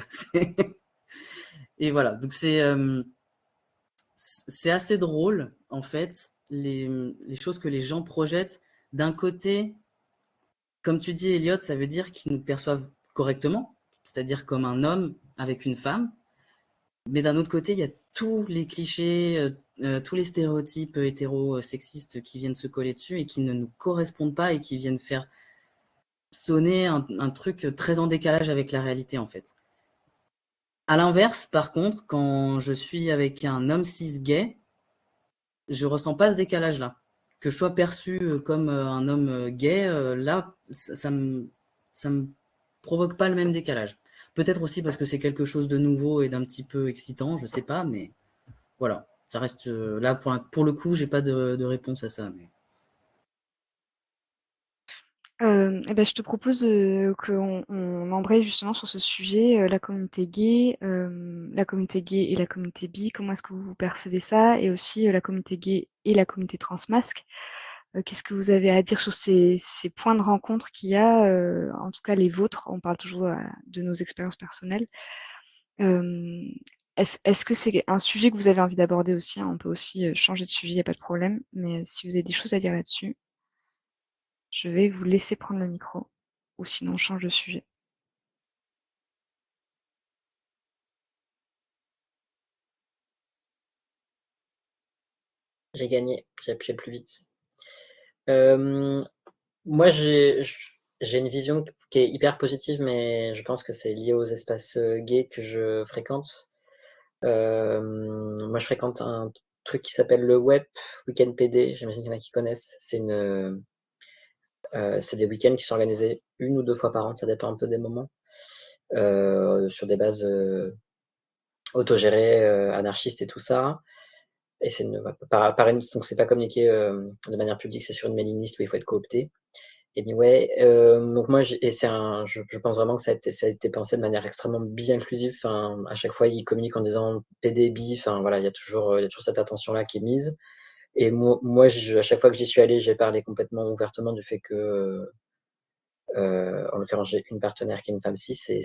Et voilà. Donc c'est assez drôle en fait les choses que les gens projettent. D'un côté, comme tu dis, Elliot, ça veut dire qu'ils nous perçoivent correctement, c'est-à-dire comme un homme avec une femme. Mais d'un autre côté, il y a tous les clichés, tous les stéréotypes hétéro-sexistes qui viennent se coller dessus et qui ne nous correspondent pas et qui viennent faire sonner un truc très en décalage avec la réalité, en fait. À l'inverse, par contre, quand je suis avec un homme cis gay, je ressens pas ce décalage-là. Que je sois perçu comme un homme gay, là, ça me provoque pas le même décalage. Peut-être aussi parce que c'est quelque chose de nouveau et d'un petit peu excitant, je sais pas, mais voilà. Ça reste là pour le coup, j'ai pas de réponse à ça. Mais... Eh ben, je te propose qu'on embraye justement sur ce sujet, la communauté gay et la communauté bi. Comment est-ce que vous percevez ça? Et aussi la communauté gay et la communauté transmasque. Qu'est-ce que vous avez à dire sur ces points de rencontre qu'il y a, en tout cas les vôtres? On parle toujours de nos expériences personnelles. Euh, est-ce que c'est un sujet que vous avez envie d'aborder aussi, hein? On peut aussi changer de sujet, il n'y a pas de problème. Mais si vous avez des choses à dire là-dessus, je vais vous laisser prendre le micro. Ou sinon, on change de sujet. J'ai gagné, j'ai appuyé plus vite. Moi, j'ai une vision qui est hyper positive, mais je pense que c'est lié aux espaces gays que je fréquente. Moi, je fréquente un truc qui s'appelle le Web Weekend PD. J'imagine qu'il y en a qui connaissent. C'est des week-ends qui sont organisés 1 ou 2 fois par an, ça dépend un peu des moments, sur des bases autogérées, anarchistes et tout ça. Et c'est donc c'est pas communiqué de manière publique, c'est sur une mailing list où il faut être coopté. Anyway, donc moi, je pense vraiment que ça a été pensé de manière extrêmement bi-inclusive. Enfin, à chaque fois, ils communiquent en disant PD, bi. Enfin, voilà, il y a toujours cette attention-là qui est mise. Et moi, à chaque fois que j'y suis allé, j'ai parlé complètement ouvertement du fait que, en l'occurrence, j'ai une partenaire qui est une femme cis, et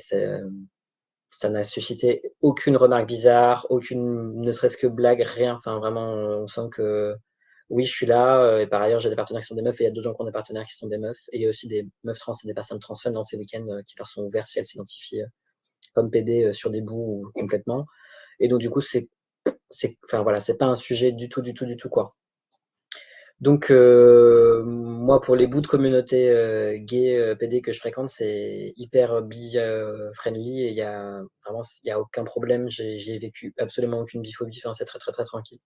ça n'a suscité aucune remarque bizarre, aucune, ne serait-ce que blague, rien. Enfin, vraiment, on sent que oui, je suis là. Et par ailleurs, j'ai des partenaires qui sont des meufs et il y a d'autres gens qui ont des partenaires qui sont des meufs. Et il y a aussi des meufs trans et des personnes trans fun dans ces week-ends qui leur sont ouverts si elles s'identifient comme PD sur des bouts ou complètement. Et donc, du coup, enfin voilà, c'est pas un sujet du tout, quoi. Donc, moi, pour les bouts de communauté gay PD que je fréquente, c'est hyper bi-friendly et il y a aucun problème. J'ai vécu absolument aucune biphobie. Enfin, c'est très, très, très tranquille.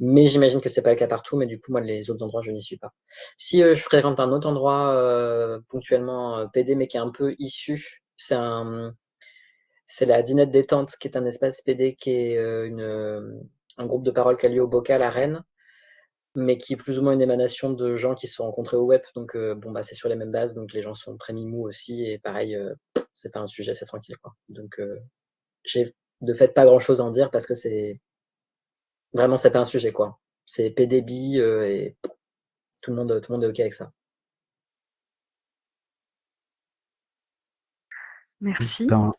Mais j'imagine que c'est pas le cas partout. Mais du coup, moi, les autres endroits, je n'y suis pas. Si je fréquente un autre endroit ponctuellement PD, mais qui est un peu issu, c'est la Dinette Détente, qui est un espace PD, qui est un groupe de parole qui a lieu au Bocal à Rennes, mais qui est plus ou moins une émanation de gens qui se sont rencontrés au web. Donc, bon, bah, c'est sur les mêmes bases. Donc, les gens sont très mimous aussi. Et pareil, c'est pas un sujet, c'est tranquille, quoi. Donc, j'ai de fait pas grand chose à en dire parce que vraiment, c'est pas un sujet, quoi. C'est PDB et tout le monde est OK avec ça. Merci. Ben,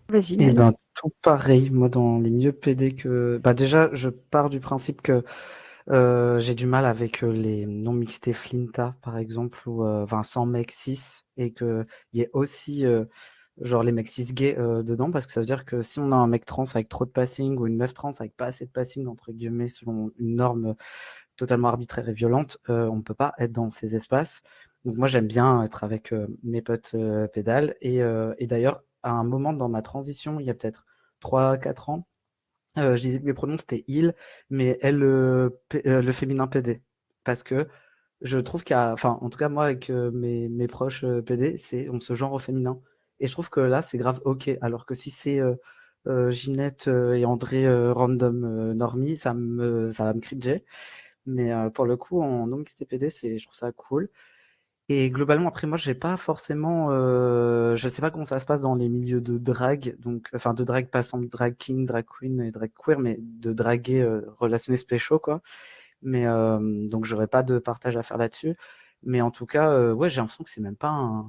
Vas-y, et Mel. ben, tout pareil, moi, dans les milieux PD que. Bah, déjà, je pars du principe que j'ai du mal avec les non-mixtés Flinta, par exemple, ou enfin, sans mec cis, et qu'il y ait aussi genre les mecs cis gays dedans, parce que ça veut dire que si on a un mec trans avec trop de passing, ou une meuf trans avec pas assez de passing, entre guillemets, selon une norme totalement arbitraire et violente, on ne peut pas être dans ces espaces. Donc moi, j'aime bien être avec mes potes pédales. Et d'ailleurs, à un moment dans ma transition, il y a peut-être 3-4 ans, je disais que mes pronoms c'était il, mais elle, le féminin PD. Parce que je trouve enfin, en tout cas, moi, avec mes proches PD, on se genre au féminin. Et je trouve que là, c'est grave OK. Alors que si c'est Ginette et André random normie, ça va me cringer. Mais pour le coup, en non-mixité PD, je trouve ça cool. Et globalement, après, moi, j'ai pas forcément, je sais pas comment ça se passe dans les milieux de drague, donc, enfin, de drague passant de drag king, drag queen et drag queer, mais de draguer relationné spéciaux, quoi. Mais donc, j'aurais pas de partage à faire là-dessus. Mais en tout cas, ouais, j'ai l'impression que c'est même pas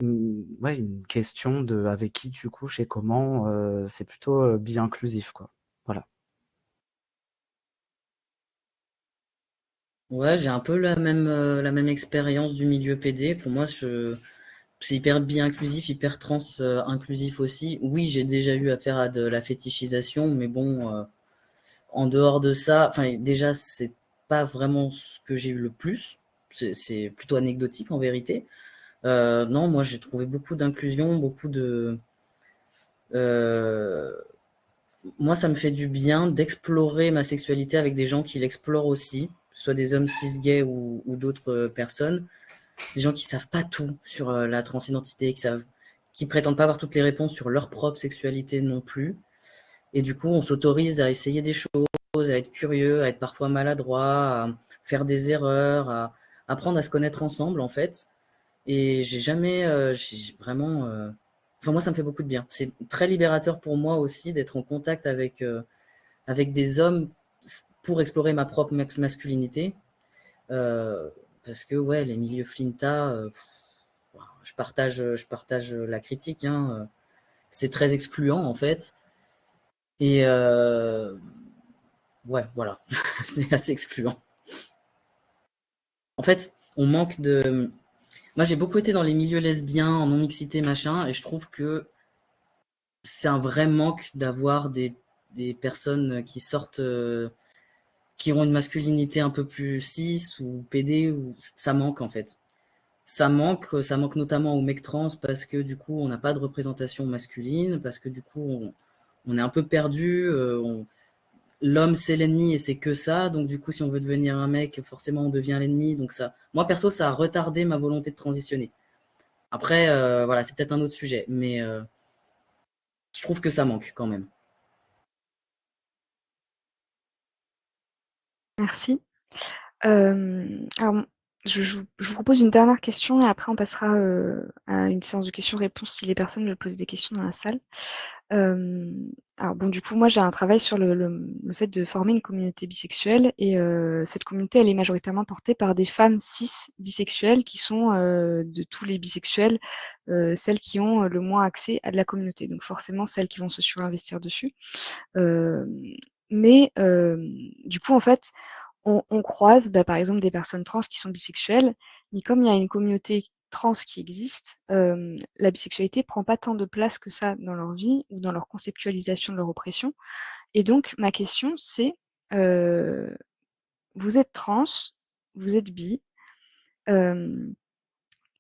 ouais, une question de avec qui tu couches et comment, c'est plutôt bien inclusif, quoi. Voilà. Ouais, j'ai un peu la même expérience du milieu PD. Pour moi, c'est hyper bi inclusif, hyper trans inclusif aussi. Oui, j'ai déjà eu affaire à de la fétichisation, mais bon, en dehors de ça, enfin, déjà, c'est pas vraiment ce que j'ai eu le plus. C'est plutôt anecdotique en vérité. Non, moi, j'ai trouvé beaucoup d'inclusion, beaucoup de. euh, Moi, ça me fait du bien d'explorer ma sexualité avec des gens qui l'explorent aussi, soit des hommes cis gays ou d'autres personnes, des gens qui savent pas tout sur la transidentité, qui prétendent pas avoir toutes les réponses sur leur propre sexualité non plus. Et du coup, on s'autorise à essayer des choses, à être curieux, à être parfois maladroit, à faire des erreurs, à apprendre à se connaître ensemble, en fait. Et j'ai vraiment, enfin moi, ça me fait beaucoup de bien. C'est très libérateur pour moi aussi d'être en contact avec des hommes pour explorer ma propre masculinité. Euh, Parce que ouais, les milieux Flinta, je partage la critique. Hein, c'est très excluant en fait. Et ouais, voilà, c'est assez excluant. En fait, on manque de. Moi, j'ai beaucoup été dans les milieux lesbiens, en non-mixité, machin, et je trouve que c'est un vrai manque d'avoir des personnes qui sortent, qui ont une masculinité un peu plus cis ou PD, ou ça manque en fait. Ça manque notamment aux mecs trans parce que du coup, on n'a pas de représentation masculine, parce que du coup, on est un peu perdu. L'homme, c'est l'ennemi et c'est que ça. Donc, du coup, si on veut devenir un mec, forcément, on devient l'ennemi. Donc, ça, moi, perso, ça a retardé ma volonté de transitionner. Après, voilà, c'est peut-être un autre sujet, mais je trouve que ça manque quand même. Merci. Alors, je vous propose une dernière question et après on passera à une séance de questions-réponses si les personnes veulent poser des questions dans la salle. Alors bon, du coup, moi j'ai un travail sur le fait de former une communauté bisexuelle et cette communauté, elle est majoritairement portée par des femmes cis bisexuelles qui sont de tous les bisexuels, celles qui ont le moins accès à de la communauté. Donc forcément, celles qui vont se surinvestir dessus. Mais du coup, en fait, on croise par exemple des personnes trans qui sont bisexuelles, mais comme il y a une communauté trans qui existe, la bisexualité prend pas tant de place que ça dans leur vie ou dans leur conceptualisation de leur oppression. Et donc, ma question, c'est, vous êtes trans, vous êtes bi, euh,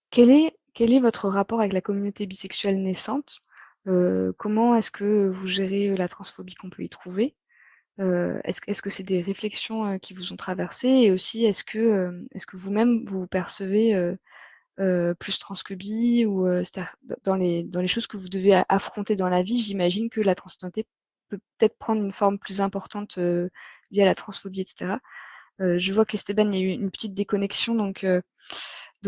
quel est votre rapport avec la communauté bisexuelle naissante? Comment est-ce que vous gérez la transphobie qu'on peut y trouver? Est-ce que c'est des réflexions qui vous ont traversé? Et aussi, est-ce que vous-même, vous vous percevez plus trans que bi? Ou c'est-à-dire, dans les choses que vous devez affronter dans la vie, j'imagine que la transidentité peut peut-être prendre une forme plus importante via la transphobie, etc. Je vois qu'Esteban, il y a eu une petite déconnexion, donc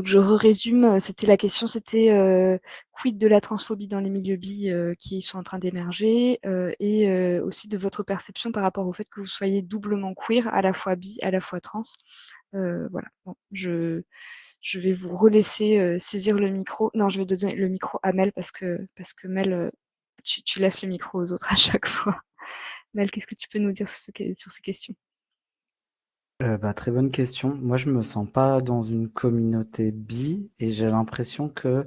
je résume. C'était la question, c'était quid de la transphobie dans les milieux bi qui sont en train d'émerger et aussi de votre perception par rapport au fait que vous soyez doublement queer, à la fois bi, à la fois trans. Voilà. Bon, je vais vous relaisser saisir le micro. Non, je vais donner le micro à Mel parce que Mel, tu laisses le micro aux autres à chaque fois. Mel, qu'est-ce que tu peux nous dire sur ces questions? Très bonne question. Moi, je me sens pas dans une communauté bi et j'ai l'impression que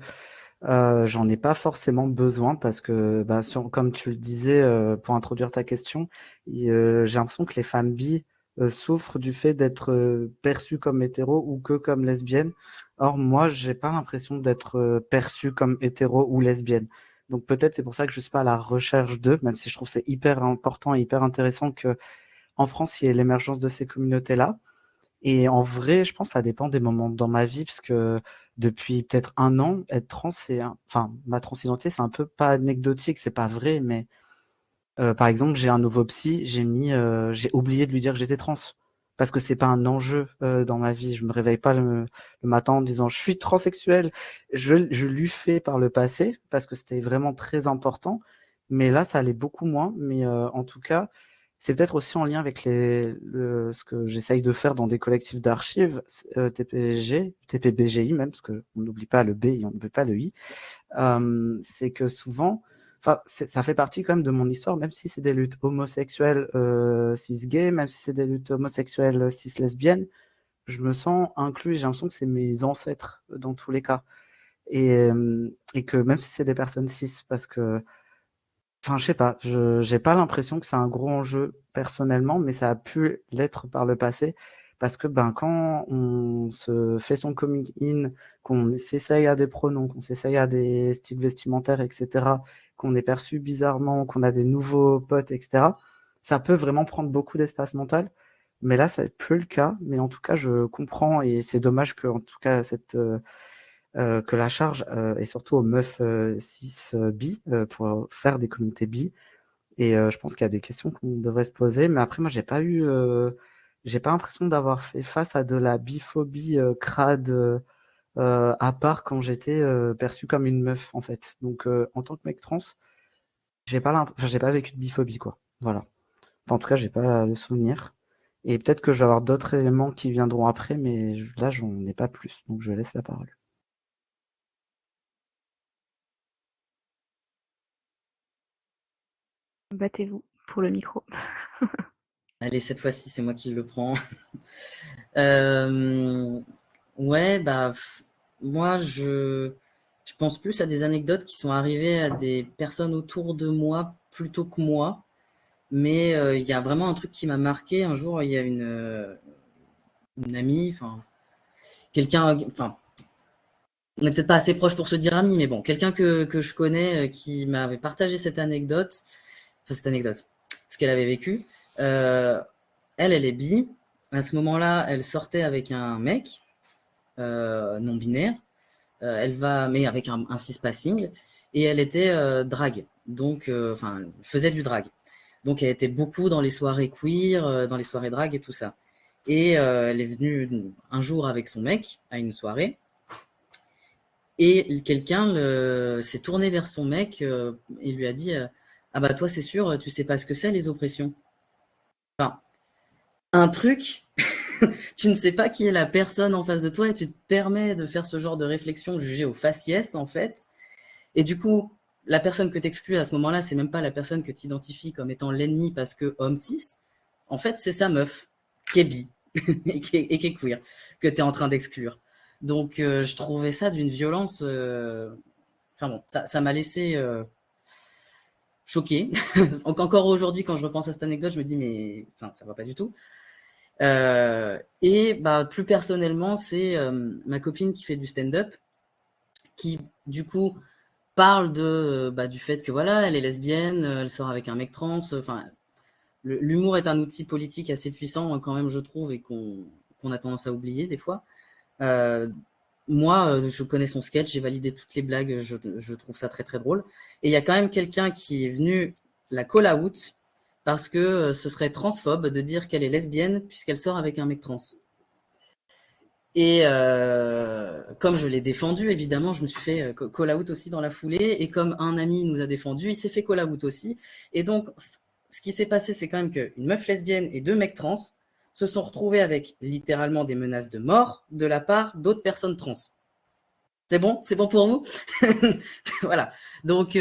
j'en ai pas forcément besoin parce que, comme tu le disais pour introduire ta question, j'ai l'impression que les femmes bi souffrent du fait d'être perçues comme hétéro ou que comme lesbiennes. Or, moi, j'ai pas l'impression d'être perçue comme hétéro ou lesbienne. Donc peut-être c'est pour ça que je suis pas à la recherche d'eux, même si je trouve que c'est hyper important et hyper intéressant que en France, il y ait l'émergence de ces communautés-là. Et en vrai, je pense que ça dépend des moments dans ma vie, parce que depuis peut-être 1 an, être trans, enfin, ma transidentité, c'est un peu pas anecdotique, c'est pas vrai, mais par exemple, j'ai un nouveau psy, j'ai oublié de lui dire que j'étais trans, parce que c'est pas un enjeu dans ma vie. Je me réveille pas le matin en disant je suis transsexuel. Je lui fais par le passé, parce que c'était vraiment très important, mais là, ça allait beaucoup moins. Mais en tout cas, c'est peut-être aussi en lien avec ce que j'essaye de faire dans des collectifs d'archives, TPG, TPBGI même, parce qu'on n'oublie pas le B et on n'oublie pas le I. C'est que souvent, enfin, ça fait partie quand même de mon histoire, même si c'est des luttes homosexuelles cis-gays, même si c'est des luttes homosexuelles cis-lesbiennes, je me sens inclus, j'ai l'impression que c'est mes ancêtres dans tous les cas. Et que même si c'est des personnes cis, parce que, enfin, je sais pas, j'ai pas l'impression que c'est un gros enjeu personnellement, mais ça a pu l'être par le passé. Parce que quand on se fait son coming in, qu'on s'essaye à des pronoms, qu'on s'essaye à des styles vestimentaires, etc., qu'on est perçu bizarrement, qu'on a des nouveaux potes, etc., ça peut vraiment prendre beaucoup d'espace mental. Mais là, ça n'est plus le cas. Mais en tout cas, je comprends et c'est dommage que, en tout cas, que la charge est surtout aux meufs cis bi pour faire des communautés bi. Et je pense qu'il y a des questions qu'on devrait se poser. Mais après, moi, j'ai pas l'impression d'avoir fait face à de la biphobie crade à part quand j'étais perçu comme une meuf, en fait. Donc, en tant que mec trans, j'ai pas vécu de biphobie, quoi. Voilà. Enfin, en tout cas, j'ai pas le souvenir. Et peut-être que je vais avoir d'autres éléments qui viendront après, mais là, j'en ai pas plus. Donc, je laisse la parole. Battez-vous pour le micro. Allez, cette fois-ci, c'est moi qui le prends. Ouais, moi, je pense plus à des anecdotes qui sont arrivées à des personnes autour de moi plutôt que moi. Mais il y a vraiment un truc qui m'a marqué. Un jour, il y a une amie, enfin, quelqu'un, enfin, on n'est peut-être pas assez proche pour se dire ami, mais bon, quelqu'un que je connais qui m'avait partagé ce qu'elle avait vécu. Euh, elle est bi. À ce moment-là, elle sortait avec un mec non-binaire. Mais avec un cis-passing. Et elle était drague. Donc, enfin, faisait du drague. Donc, elle était beaucoup dans les soirées queer, dans les soirées drague et tout ça. Et elle est venue un jour avec son mec à une soirée. Et quelqu'un s'est tourné vers son mec et lui a dit ah bah toi c'est sûr, tu sais pas ce que c'est les oppressions. Enfin, un truc, tu ne sais pas qui est la personne en face de toi et tu te permets de faire ce genre de réflexion jugée au faciès en fait. Et du coup, la personne que tu exclus à ce moment-là, c'est même pas la personne que tu identifies comme étant l'ennemi parce que homme cis. En fait, c'est sa meuf qui est bi et qui est queer que tu es en train d'exclure. Donc, je trouvais ça d'une violence. Enfin bon, ça m'a laissé choqué. Donc, encore aujourd'hui, quand je repense à cette anecdote, je me dis, mais enfin, ça va pas du tout. Et bah, plus personnellement, c'est ma copine qui fait du stand-up, qui du coup parle du fait que voilà, elle est lesbienne, elle sort avec un mec trans. Enfin, l'humour est un outil politique assez puissant quand même, je trouve, et qu'on a tendance à oublier des fois. Moi, je connais son sketch, j'ai validé toutes les blagues, je trouve ça très très drôle. Et il y a quand même quelqu'un qui est venu la call out parce que ce serait transphobe de dire qu'elle est lesbienne puisqu'elle sort avec un mec trans. Et comme je l'ai défendu, évidemment, je me suis fait call out aussi dans la foulée. Et comme un ami nous a défendu, il s'est fait call out aussi. Et donc, ce qui s'est passé, c'est quand même qu'une meuf lesbienne et 2 mecs trans se sont retrouvés avec littéralement des menaces de mort de la part d'autres personnes trans. C'est bon pour vous? Voilà. Donc,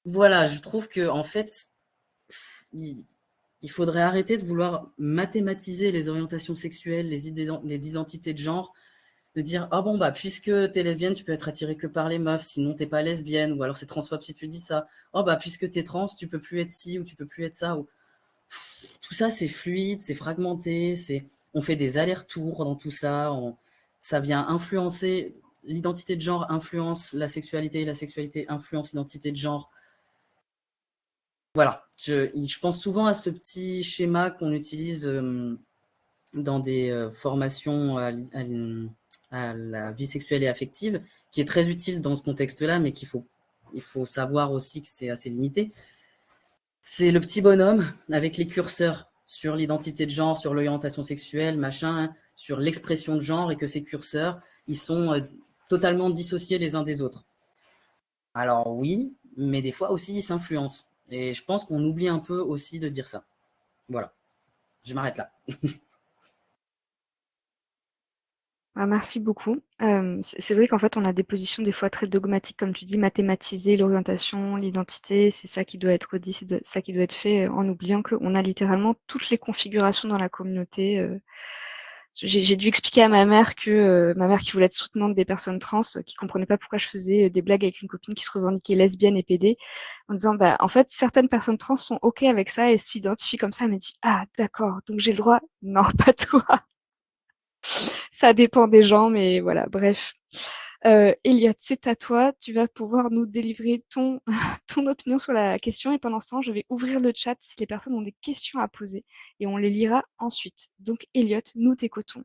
voilà, je trouve que en fait, il faudrait arrêter de vouloir mathématiser les orientations sexuelles, les identités de genre, de dire ah bon bah puisque t'es lesbienne, tu peux être attirée que par les meufs, sinon t'es pas lesbienne, ou alors c'est transphobe si tu dis ça. Oh bah puisque t'es trans, tu peux plus être ci ou tu peux plus être ça. Ou... Tout ça c'est fluide, c'est fragmenté, on fait des allers-retours dans tout ça, ça vient influencer l'identité de genre, influence la sexualité influence l'identité de genre. Voilà, je pense souvent à ce petit schéma qu'on utilise dans des formations à la vie sexuelle et affective, qui est très utile dans ce contexte-là, mais il faut savoir aussi que c'est assez limité. C'est le petit bonhomme avec les curseurs sur l'identité de genre, sur l'orientation sexuelle, machin, sur l'expression de genre, et que ces curseurs, ils sont totalement dissociés les uns des autres. Alors oui, mais des fois aussi, ils s'influencent. Et je pense qu'on oublie un peu aussi de dire ça. Voilà, je m'arrête là. Ah, merci beaucoup. C'est vrai qu'en fait, on a des positions des fois très dogmatiques, comme tu dis, mathématiser l'orientation, l'identité, c'est ça qui doit être dit, c'est ça qui doit être fait, en oubliant qu'on a littéralement toutes les configurations dans la communauté. J'ai dû expliquer à ma mère que ma mère qui voulait être soutenante des personnes trans, qui comprenait pas pourquoi je faisais des blagues avec une copine qui se revendiquait lesbienne et PD, en disant bah en fait certaines personnes trans sont ok avec ça et s'identifient comme ça. Elle m'a dit ah d'accord, donc j'ai le droit? Non, pas toi. Ça dépend des gens, mais voilà, bref. Elliot, c'est à toi. Tu vas pouvoir nous délivrer ton, ton opinion sur la question. Et pendant ce temps, je vais ouvrir le chat si les personnes ont des questions à poser. Et on les lira ensuite. Donc, Elliot, nous t'écoutons.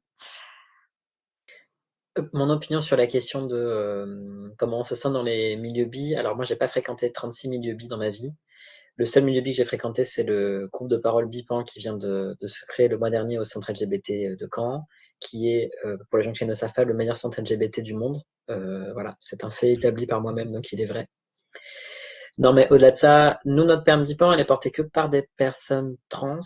Mon opinion sur la question de comment on se sent dans les milieux bi. Alors moi, j'ai pas fréquenté 36 milieux bi dans ma vie. Le seul milieu bi que j'ai fréquenté, c'est le groupe de parole Bipan qui vient de se créer le mois dernier au centre LGBT de Caen, qui est, pour les gens qui ne le savent pas, le meilleur centre LGBT du monde. Voilà, c'est un fait établi par moi-même, donc il est vrai. Non, mais au-delà de ça, nous, notre permis Bipan, elle est portée que par des personnes trans.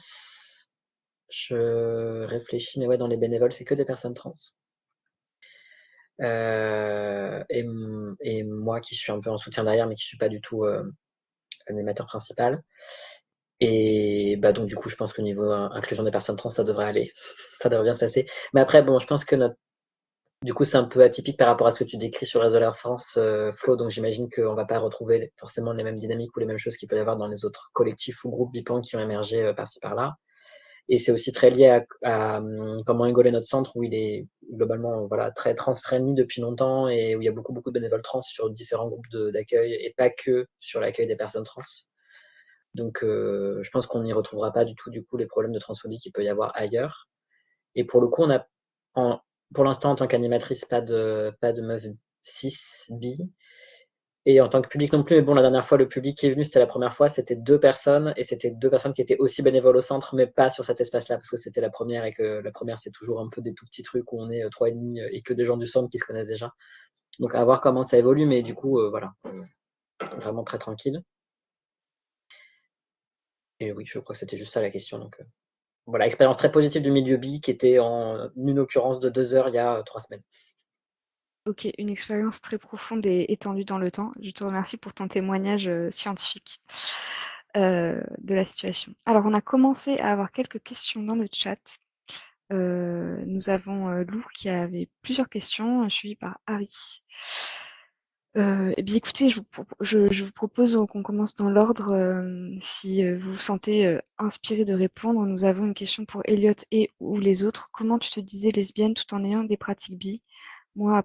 Je réfléchis, mais ouais, dans les bénévoles, c'est que des personnes trans. Et moi qui suis un peu en soutien derrière, mais qui suis pas du tout animateur principal. Et bah donc du coup, je pense qu'au niveau inclusion des personnes trans, ça devrait aller, ça devrait bien se passer. Mais après, bon, je pense que du coup, c'est un peu atypique par rapport à ce que tu décris sur Réseau Air France, Flo. Donc j'imagine qu'on va pas retrouver forcément les mêmes dynamiques ou les mêmes choses qu'il peut y avoir dans les autres collectifs ou groupes BIPAN qui ont émergé par-ci par-là. Et c'est aussi très lié à comment rigoler notre centre où il est globalement voilà, très trans-friendly depuis longtemps et où il y a beaucoup de bénévoles trans sur différents groupes d'accueil et pas que sur l'accueil des personnes trans. Donc je pense qu'on n'y retrouvera pas du tout du coup les problèmes de transphobie qu'il peut y avoir ailleurs. Et pour le coup, on a pour l'instant en tant qu'animatrice pas de meuf cis bi. Et en tant que public non plus, mais bon, la dernière fois, le public qui est venu, c'était la première fois, c'était 2 personnes, et c'était 2 personnes qui étaient aussi bénévoles au centre, mais pas sur cet espace-là, parce que c'était la première, et que la première, c'est toujours un peu des tout petits trucs où on est 3 et demi, et que des gens du centre qui se connaissent déjà. Donc à voir comment ça évolue, mais du coup, voilà, vraiment très tranquille. Et oui, je crois que c'était juste ça la question, donc voilà, expérience très positive du milieu bi, qui était en une occurrence de 2 heures il y a 3 semaines. Ok, une expérience très profonde et étendue dans le temps. Je te remercie pour ton témoignage scientifique de la situation. Alors, on a commencé à avoir quelques questions dans le chat. Nous avons Lou qui avait plusieurs questions, suivi par Harry. Eh bien, écoutez, je vous propose qu'on commence dans l'ordre. Si vous vous sentez inspiré de répondre, nous avons une question pour Elliot et ou les autres. Comment tu te disais lesbienne tout en ayant des pratiques bi? Moi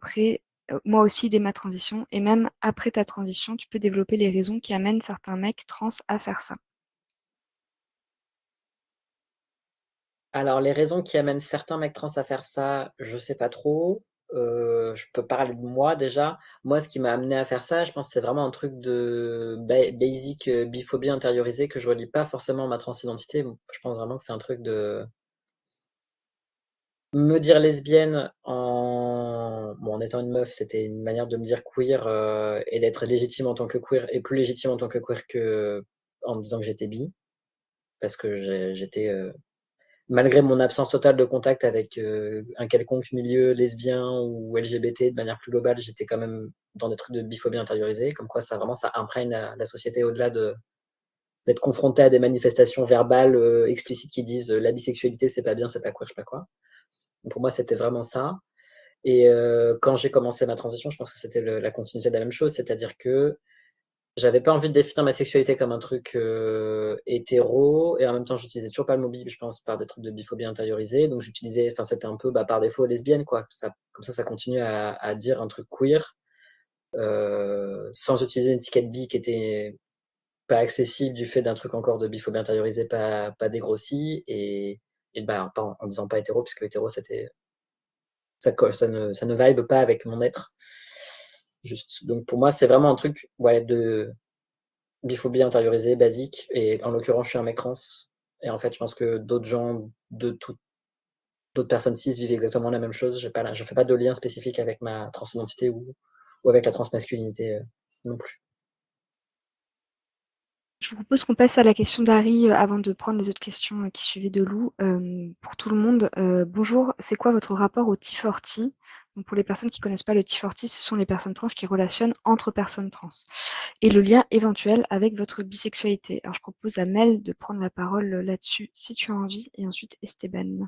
aussi, dès ma transition, et même après ta transition, tu peux développer les raisons qui amènent certains mecs trans à faire ça. Alors, les raisons qui amènent certains mecs trans à faire ça, je sais pas trop. Je peux parler de moi déjà. Moi, ce qui m'a amené à faire ça, je pense que c'est vraiment un truc de basic biphobie intériorisée que je relie pas forcément à ma transidentité. Je pense vraiment que c'est un truc de me dire lesbienne en étant une meuf, c'était une manière de me dire queer et d'être légitime en tant que queer et plus légitime en tant que queer que en me disant que j'étais bi, parce que j'étais malgré mon absence totale de contact avec un quelconque milieu lesbien ou LGBT de manière plus globale, j'étais quand même dans des trucs de biphobie intériorisée, comme quoi ça vraiment ça imprègne la société au-delà d'être confronté à des manifestations verbales explicites qui disent la bisexualité c'est pas bien, c'est pas quoi, je sais pas quoi. Donc, pour moi, c'était vraiment ça. Et quand j'ai commencé ma transition, je pense que c'était la continuité de la même chose, c'est-à-dire que j'avais pas envie de définir ma sexualité comme un truc hétéro, et en même temps, j'utilisais toujours pas le mot bi, je pense, par des trucs de biphobie intériorisée. Donc, j'utilisais, enfin, c'était un peu par défaut lesbienne, quoi. Comme ça continue à dire un truc queer, sans utiliser une étiquette bi qui était pas accessible du fait d'un truc encore de biphobie intériorisée, pas dégrossi, et en disant pas hétéro, puisque hétéro, c'était ça ne vibe pas avec mon être. Juste. Donc pour moi, c'est vraiment un truc de biphobie intériorisée, basique. Et en l'occurrence, je suis un mec trans. Et en fait, je pense que d'autres gens, d'autres personnes cis vivent exactement la même chose. Je ne fais pas de lien spécifique avec ma transidentité ou avec la transmasculinité non plus. Je vous propose qu'on passe à la question d'Harry avant de prendre les autres questions qui suivaient de Lou. Pour tout le monde, bonjour, c'est quoi votre rapport au T40? Donc pour les personnes qui ne connaissent pas le T40, ce sont les personnes trans qui relationnent entre personnes trans. Et le lien éventuel avec votre bisexualité. Alors je propose à Mel de prendre la parole là-dessus si tu as envie, et ensuite Esteban.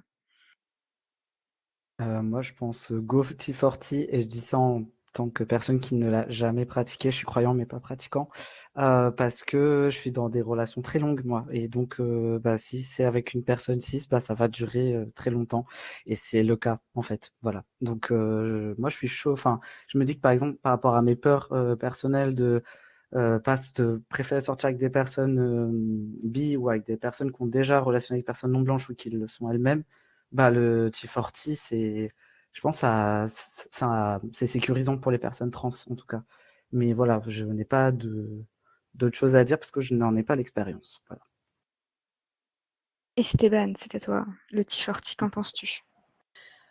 Moi, je pense Go T40 et je dis ça en tant que personne qui ne l'a jamais pratiqué. Je suis croyant mais pas pratiquant parce que je suis dans des relations très longues moi et donc si c'est avec une personne cis, ça va durer très longtemps et c'est le cas en fait. Voilà. Donc moi, je suis chaud. Enfin, je me dis que par exemple par rapport à mes peurs personnelles de préférer sortir avec des personnes bi ou avec des personnes qui ont déjà relationné avec des personnes non blanches ou qui le sont elles-mêmes, le T40, je pense, c'est sécurisant pour les personnes trans, en tout cas. Mais voilà, je n'ai pas d'autres choses à dire parce que je n'en ai pas l'expérience. Voilà. Esteban, c'était toi. Le T40, qu'en penses-tu?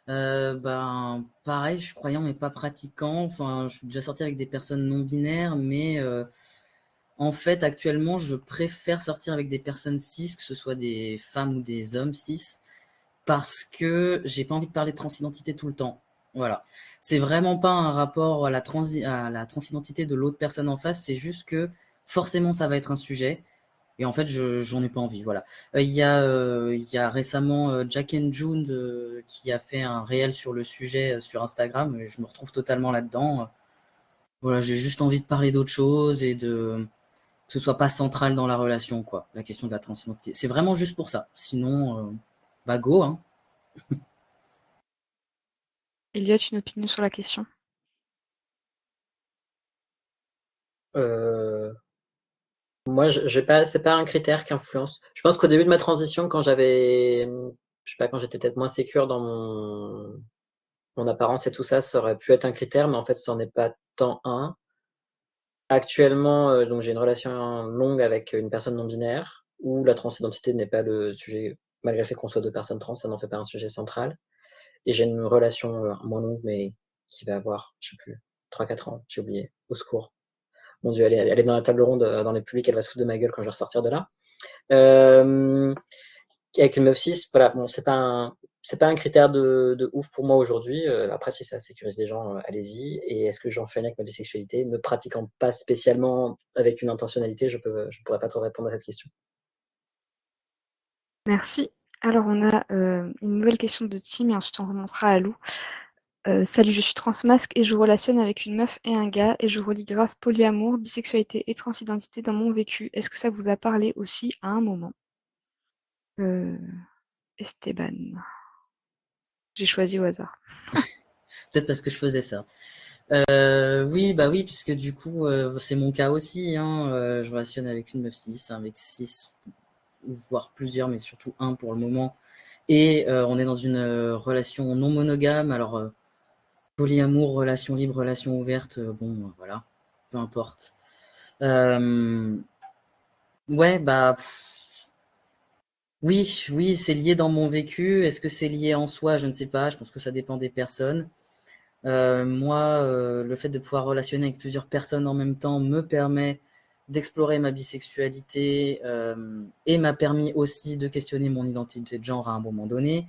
Pareil, je suis croyant mais pas pratiquant. Enfin, je suis déjà sorti avec des personnes non binaires, mais en fait, actuellement, je préfère sortir avec des personnes cis, que ce soit des femmes ou des hommes cis, parce que j'ai pas envie de parler de transidentité tout le temps. Voilà. C'est vraiment pas un rapport à la transidentité de l'autre personne en face, c'est juste que forcément ça va être un sujet. Et en fait, j'en ai pas envie. Voilà. Il y a récemment Jack and June qui a fait un réel sur le sujet sur Instagram. Et je me retrouve totalement là-dedans. Voilà, j'ai juste envie de parler d'autre chose et que ce soit pas central dans la relation, quoi. La question de la transidentité. C'est vraiment juste pour ça. Sinon, go, hein. Elliot, une opinion sur la question? Moi, c'est pas un critère qui influence. Je pense qu'au début de ma transition, quand quand j'étais peut-être moins sécure dans mon apparence et tout ça, ça aurait pu être un critère, mais en fait, ça n'en est pas tant un. Actuellement, donc j'ai une relation longue avec une personne non binaire, où la transidentité n'est pas le sujet, malgré le fait qu'on soit 2 personnes trans, ça n'en fait pas un sujet central. Et j'ai une relation, moins longue, mais qui va avoir, je sais plus, 3-4 ans, j'ai oublié, au secours. Mon Dieu, elle est dans la table ronde, dans les publics, elle va se foutre de ma gueule quand je vais ressortir de là. Avec une meuf cis, voilà, bon, c'est pas un critère de ouf pour moi aujourd'hui. Après, si ça sécurise les gens, allez-y. Et est-ce que j'en fais avec ma bisexualité? Ne pratiquant pas spécialement avec une intentionnalité, je pourrais pas trop répondre à cette question. Merci. Alors, on a une nouvelle question de Tim et ensuite on remontera à Lou. Salut, je suis transmasque et je relationne avec une meuf et un gars et je relie grave polyamour, bisexualité et transidentité dans mon vécu. Est-ce que ça vous a parlé aussi à un moment? Esteban. J'ai choisi au hasard. Peut-être parce que je faisais ça. Oui, bah oui, puisque du coup, c'est mon cas aussi. Je relationne avec une meuf cis, avec 6, voire plusieurs, mais surtout un pour le moment. Et on est dans une relation non monogame. Alors, polyamour, relation libre, relation ouverte, bon, voilà, peu importe. Ouais, bah oui, c'est lié dans mon vécu. Est-ce que c'est lié en soi? Je ne sais pas. Je pense que ça dépend des personnes. Moi, le fait de pouvoir relationner avec plusieurs personnes en même temps me permet d'explorer ma bisexualité et m'a permis aussi de questionner mon identité de genre à un moment donné.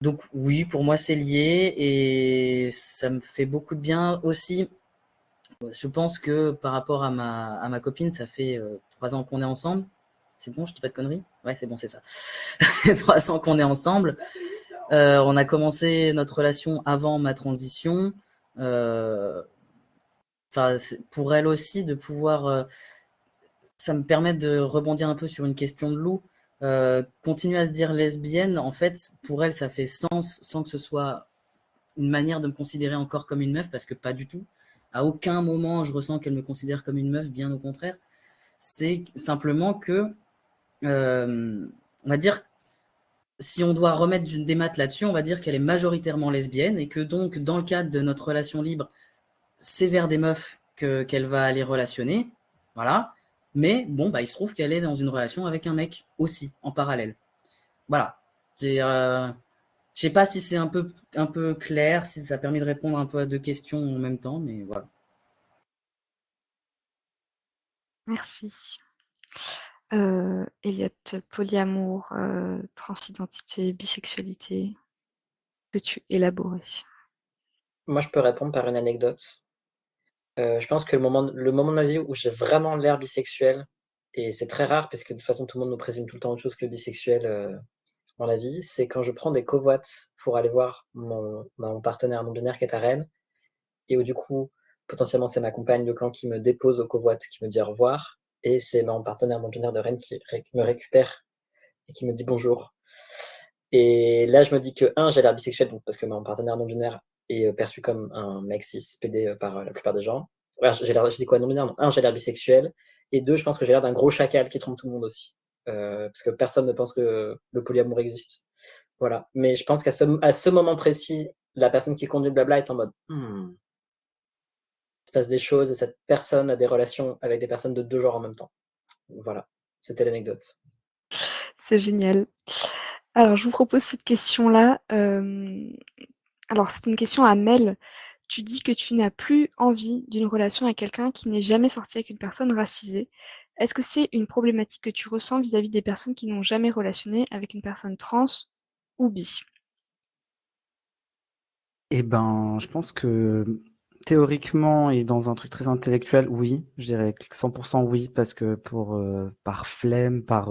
Donc oui, pour moi c'est lié et ça me fait beaucoup de bien aussi. Je pense que par rapport à ma copine, ça fait 3 ans qu'on est ensemble. C'est bon, je dis pas de conneries? Ouais, c'est bon, c'est ça. 3 ans qu'on est ensemble. On a commencé notre relation avant ma transition. Pour elle aussi, de pouvoir... ça me permet de rebondir un peu sur une question de Lou. Continuer à se dire lesbienne, en fait, pour elle, ça fait sens sans que ce soit une manière de me considérer encore comme une meuf, parce que pas du tout. À aucun moment, je ressens qu'elle me considère comme une meuf, bien au contraire. C'est simplement que, on va dire, si on doit remettre des maths là-dessus, on va dire qu'elle est majoritairement lesbienne et que donc, dans le cadre de notre relation libre, c'est vers des meufs qu'elle va aller relationner. Voilà. Mais bon, bah, il se trouve qu'elle est dans une relation avec un mec aussi, en parallèle. Voilà. Je sais pas si c'est un peu clair, si ça a permis de répondre un peu à 2 questions en même temps, mais voilà. Merci. Elliot, polyamour, transidentité, bisexualité. Peux-tu élaborer? Moi, je peux répondre par une anecdote. Je pense que le moment de ma vie où j'ai vraiment l'air bisexuel, et c'est très rare parce que de toute façon tout le monde nous présume tout le temps autre chose que bisexuel, dans la vie, c'est quand je prends des covoites pour aller voir mon partenaire non binaire qui est à Rennes, et où du coup, potentiellement c'est ma compagne de camp qui me dépose au covoite, qui me dit au revoir, et c'est mon partenaire non binaire de Rennes qui me récupère et qui me dit bonjour. Et là, je me dis que, j'ai l'air bisexuel, donc parce que mon partenaire non binaire est perçu comme un mec cis PD par la plupart des gens. Alors, j'ai dit quoi, non binaire? Non, j'ai l'air bisexuel. Et 2, je pense que j'ai l'air d'un gros chacal qui trompe tout le monde aussi. Parce que personne ne pense que le polyamour existe. Voilà. Mais je pense qu'à ce moment précis, la personne qui conduit le blabla est en mode, il se passe des choses et cette personne a des relations avec des personnes de 2 genres en même temps. Voilà. C'était l'anecdote. C'est génial. Alors, je vous propose cette question-là. Alors, c'est une question à Mel. Tu dis que tu n'as plus envie d'une relation avec quelqu'un qui n'est jamais sorti avec une personne racisée. Est-ce que c'est une problématique que tu ressens vis-à-vis des personnes qui n'ont jamais relationné avec une personne trans ou bi? Eh ben, je pense que théoriquement et dans un truc très intellectuel, oui, je dirais 100% oui, parce que par flemme, par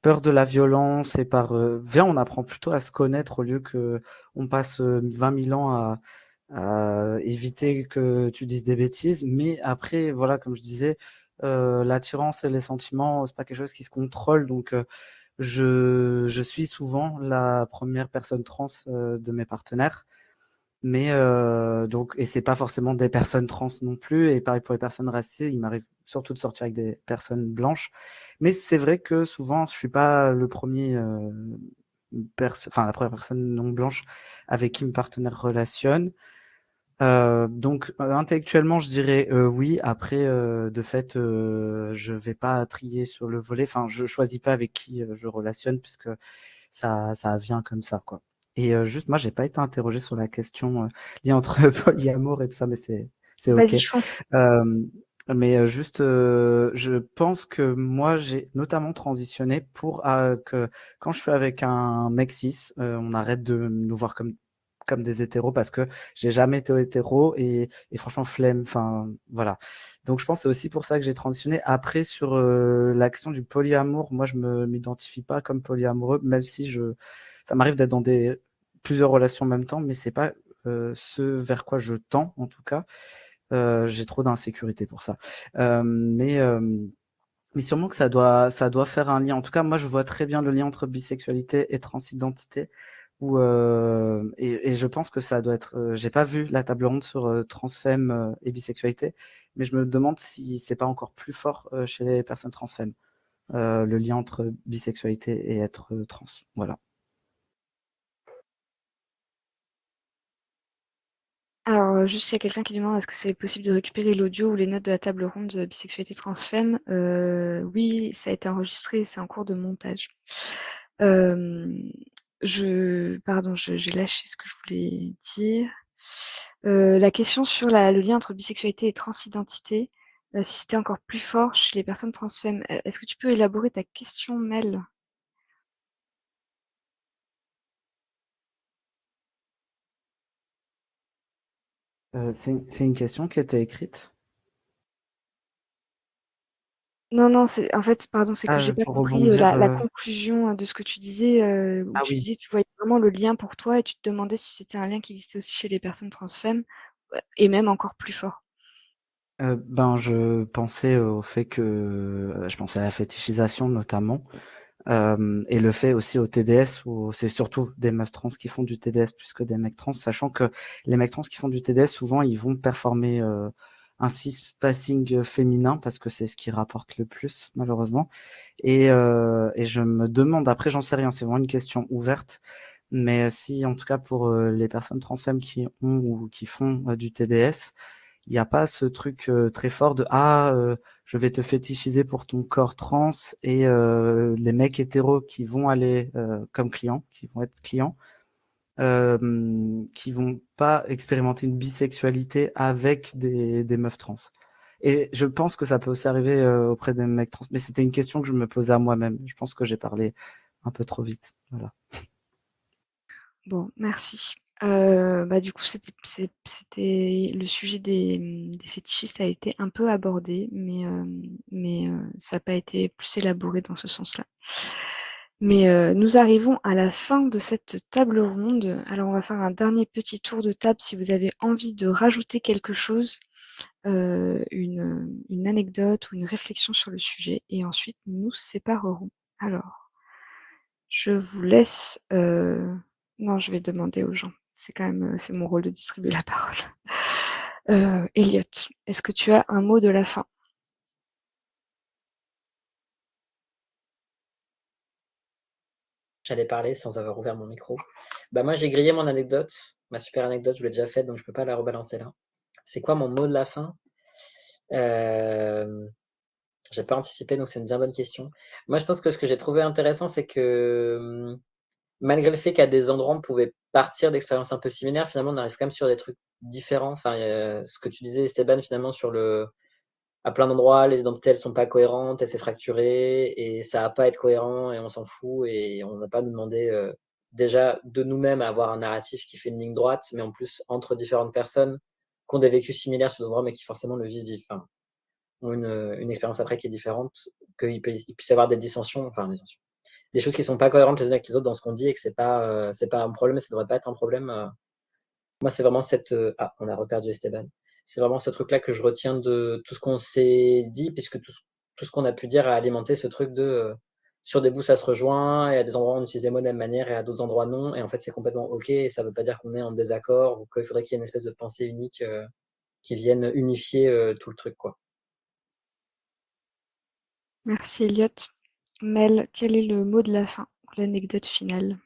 peur de la violence et viens, on apprend plutôt à se connaître au lieu que on passe 20 000 ans à éviter que tu dises des bêtises. Mais après, voilà, comme je disais, l'attirance et les sentiments, c'est pas quelque chose qui se contrôle, donc je suis souvent la première personne trans de mes partenaires. Mais et c'est pas forcément des personnes trans non plus, et pareil pour les personnes racisées, il m'arrive surtout de sortir avec des personnes blanches. Mais c'est vrai que souvent, je suis pas le premier, la première personne non blanche avec qui mon partenaire relationne. Donc intellectuellement, je dirais oui. Après, de fait, je vais pas trier sur le volet. Enfin, je choisis pas avec qui je relationne puisque ça vient comme ça, quoi. Et juste, moi, j'ai pas été interrogé sur la question liée entre polyamour et tout ça, mais c'est ok. Vas-y, fonce. Mais juste, je pense que moi, j'ai notamment transitionné pour que quand je suis avec un mec cis, on arrête de nous voir comme des hétéros parce que j'ai jamais été hétéro et franchement flemme. Enfin voilà. Donc je pense que c'est aussi pour ça que j'ai transitionné. Après sur la question du polyamour, moi je me m'identifie pas comme polyamoureux, même si ça m'arrive d'être dans plusieurs relations en même temps, mais c'est pas ce vers quoi je tends en tout cas. J'ai trop d'insécurité pour ça. Mais sûrement que ça doit faire un lien. En tout cas, moi, je vois très bien le lien entre bisexualité et transidentité. Et je pense que ça doit être. J'ai pas vu la table ronde sur transfemme et bisexualité, mais je me demande si c'est pas encore plus fort chez les personnes transfemmes, le lien entre bisexualité et être trans. Voilà. Alors, juste, il y a quelqu'un qui demande est-ce que c'est possible de récupérer l'audio ou les notes de la table ronde de bisexualité transfemme? Oui, ça a été enregistré, c'est en cours de montage. Pardon, j'ai lâché ce que je voulais dire. La question sur le lien entre bisexualité et transidentité, si c'était encore plus fort chez les personnes transfemmes, est-ce que tu peux élaborer ta question, Mel? C'est une question qui était écrite. Non, non, en fait, pardon, c'est que j'ai Ah, pas pour compris rebondir. la conclusion de ce que tu disais, où Ah tu oui. disais que tu voyais vraiment le lien pour toi et tu te demandais si c'était un lien qui existait aussi chez les personnes transfemmes, et même encore plus fort. Ben, je pensais au fait que je pensais à la fétichisation notamment. Et le fait aussi au TDS, où c'est surtout des meufs trans qui font du TDS plus que des mecs trans, sachant que les mecs trans qui font du TDS, souvent, ils vont performer un cis-passing féminin, parce que c'est ce qui rapporte le plus, malheureusement. Et je me demande, après, j'en sais rien, c'est vraiment une question ouverte, mais si, en tout cas, pour les personnes transfemmes qui ont ou qui font du TDS, il n'y a pas ce truc très fort de je vais te fétichiser pour ton corps trans et les mecs hétéros qui vont aller comme clients, qui vont être clients, qui vont pas expérimenter une bisexualité avec des meufs trans. Et je pense que ça peut aussi arriver auprès des mecs trans. Mais c'était une question que je me posais à moi-même. Je pense que j'ai parlé un peu trop vite. Voilà. Bon, merci. Du coup, c'était le sujet des fétichistes a été un peu abordé, mais ça n'a pas été plus élaboré dans ce sens-là. Mais nous arrivons à la fin de cette table ronde. Alors, on va faire un dernier petit tour de table si vous avez envie de rajouter quelque chose, une anecdote ou une réflexion sur le sujet, et ensuite nous nous séparerons. Alors, je vous laisse. Non, je vais demander aux gens. C'est quand même, c'est mon rôle de distribuer la parole. Elliot, est-ce que tu as un mot de la fin? J'allais parler sans avoir ouvert mon micro. Bah moi, j'ai grillé mon anecdote. Ma super anecdote, je l'ai déjà faite, donc je peux pas la rebalancer là. C'est quoi mon mot de la fin? J'ai pas anticipé, donc c'est une bien bonne question. Moi, je pense que ce que j'ai trouvé intéressant, c'est que malgré le fait qu'à des endroits, on pouvait partir d'expériences un peu similaires, finalement, on arrive quand même sur des trucs différents. Enfin, ce que tu disais, Esteban, finalement, à plein d'endroits, les identités, elles sont pas cohérentes, elles s'est fracturées, et ça va pas être cohérent, et on s'en fout, et on n'a pas demandé déjà de nous-mêmes à avoir un narratif qui fait une ligne droite, mais en plus entre différentes personnes qui ont des vécus similaires sur des endroits, mais qui forcément le vivent, enfin, ont une expérience après qui est différente, qu'il puisse y avoir des dissensions, enfin des dissensions, des choses qui sont pas cohérentes les unes avec les autres dans ce qu'on dit, et que c'est pas un problème, et ça devrait pas être un problème. Moi, c'est vraiment on a reperdu Esteban. C'est vraiment ce truc-là que je retiens de tout ce qu'on s'est dit, puisque tout ce qu'on a pu dire a alimenté ce truc sur des bouts, ça se rejoint, et à des endroits, on utilise les mots de la même manière, et à d'autres endroits, non. Et en fait, c'est complètement OK, et ça veut pas dire qu'on est en désaccord, ou qu'il faudrait qu'il y ait une espèce de pensée unique qui vienne unifier tout le truc, quoi. Merci Elliot. Mel, quel est le mot de la fin, l'anecdote finale?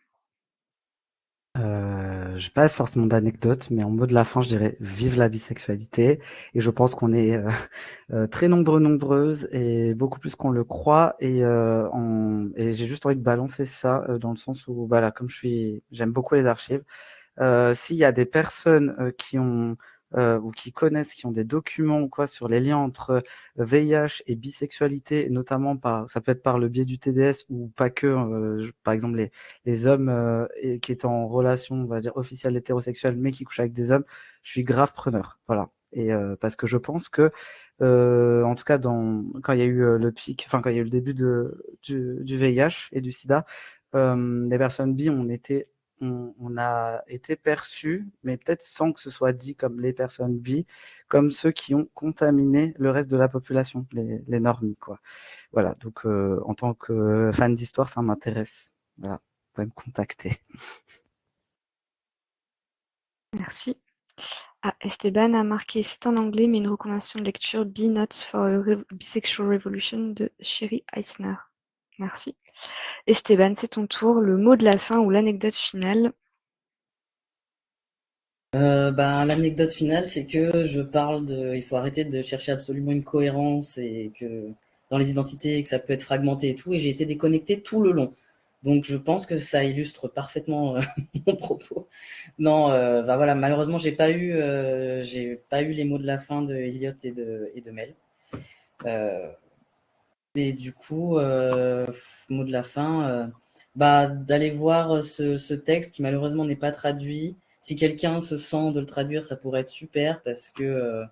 J'ai pas forcément d'anecdote, mais en mot de la fin, je dirais vive la bisexualité. Et je pense qu'on est très nombreuses et beaucoup plus qu'on le croit. Et j'ai juste envie de balancer ça dans le sens où, voilà, comme j'aime beaucoup les archives. S'il y a des personnes qui ont ou qui connaissent, qui ont des documents ou quoi sur les liens entre VIH et bisexualité, notamment ça peut être par le biais du TDS ou pas que, par exemple les hommes qui étaient en relation, on va dire officielle hétérosexuelle, mais qui couchent avec des hommes, je suis grave preneur, voilà. Et parce que je pense que, en tout cas, quand il y a eu le pic, enfin quand il y a eu le début du VIH et du SIDA, les personnes bi on a été perçus, mais peut-être sans que ce soit dit comme les personnes bi, comme ceux qui ont contaminé le reste de la population, les normies, quoi. Voilà, donc en tant que fan d'histoire, ça m'intéresse. Voilà, vous pouvez me contacter. Merci. Ah, Esteban a marqué, c'est en anglais, mais une recommandation de lecture Be Notes for a Bisexual Revolution de Sherry Eisner. Merci. Esteban, c'est ton tour, le mot de la fin ou l'anecdote finale. L'anecdote finale, c'est que il faut arrêter de chercher absolument une cohérence et que dans les identités, que ça peut être fragmenté et tout, et j'ai été déconnectée tout le long. Donc je pense que ça illustre parfaitement mon propos. Non, voilà, malheureusement, j'ai pas eu les mots de la fin de Elliot et de Mel. Et du coup, mot de la fin, d'aller voir ce texte qui malheureusement n'est pas traduit. Si quelqu'un se sent de le traduire, ça pourrait être super parce que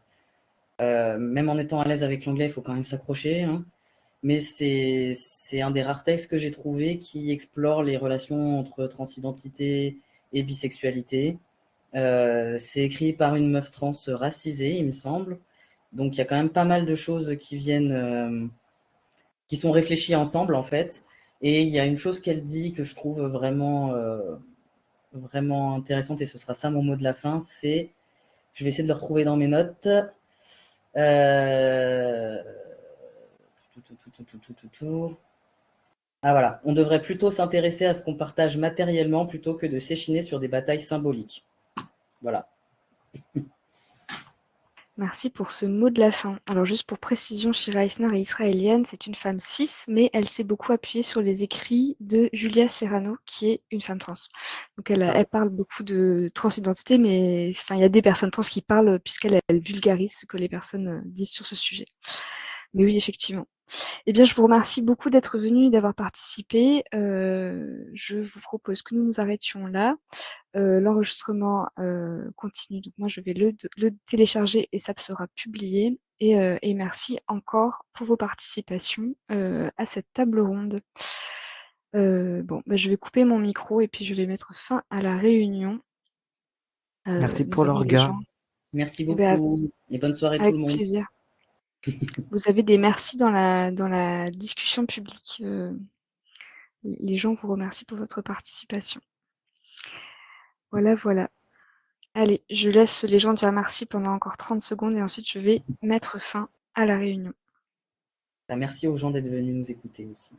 même en étant à l'aise avec l'anglais, il faut quand même s'accrocher, hein. Mais c'est un des rares textes que j'ai trouvé qui explore les relations entre transidentité et bisexualité. C'est écrit par une meuf trans racisée, il me semble. Donc il y a quand même pas mal de choses qui sont réfléchies ensemble en fait. Et il y a une chose qu'elle dit que je trouve vraiment intéressante, et ce sera ça mon mot de la fin, c'est, je vais essayer de le retrouver dans mes notes. Ah voilà, on devrait plutôt s'intéresser à ce qu'on partage matériellement plutôt que de s'échiner sur des batailles symboliques. Voilà. Merci pour ce mot de la fin. Alors juste pour précision, Shira Eisner est israélienne, c'est une femme cis, mais elle s'est beaucoup appuyée sur les écrits de Julia Serrano, qui est une femme trans. Donc elle parle beaucoup de transidentité, mais enfin, il y a des personnes trans qui parlent puisqu'elle vulgarise ce que les personnes disent sur ce sujet. Mais oui, effectivement. Eh bien, je vous remercie beaucoup d'être venu et d'avoir participé. Je vous propose que nous nous arrêtions là. L'enregistrement continue, donc moi je vais le télécharger et ça sera publié. Et merci encore pour vos participations à cette table ronde. Je vais couper mon micro et puis je vais mettre fin à la réunion. Merci Nous pour avons des gens. l'orga. Merci Eh ben, beaucoup et bonne soirée tout avec le monde. plaisir. Vous avez des merci dans la discussion publique. Les gens vous remercient pour votre participation. Voilà. Allez, je laisse les gens dire merci pendant encore 30 secondes et ensuite je vais mettre fin à la réunion. Merci aux gens d'être venus nous écouter aussi.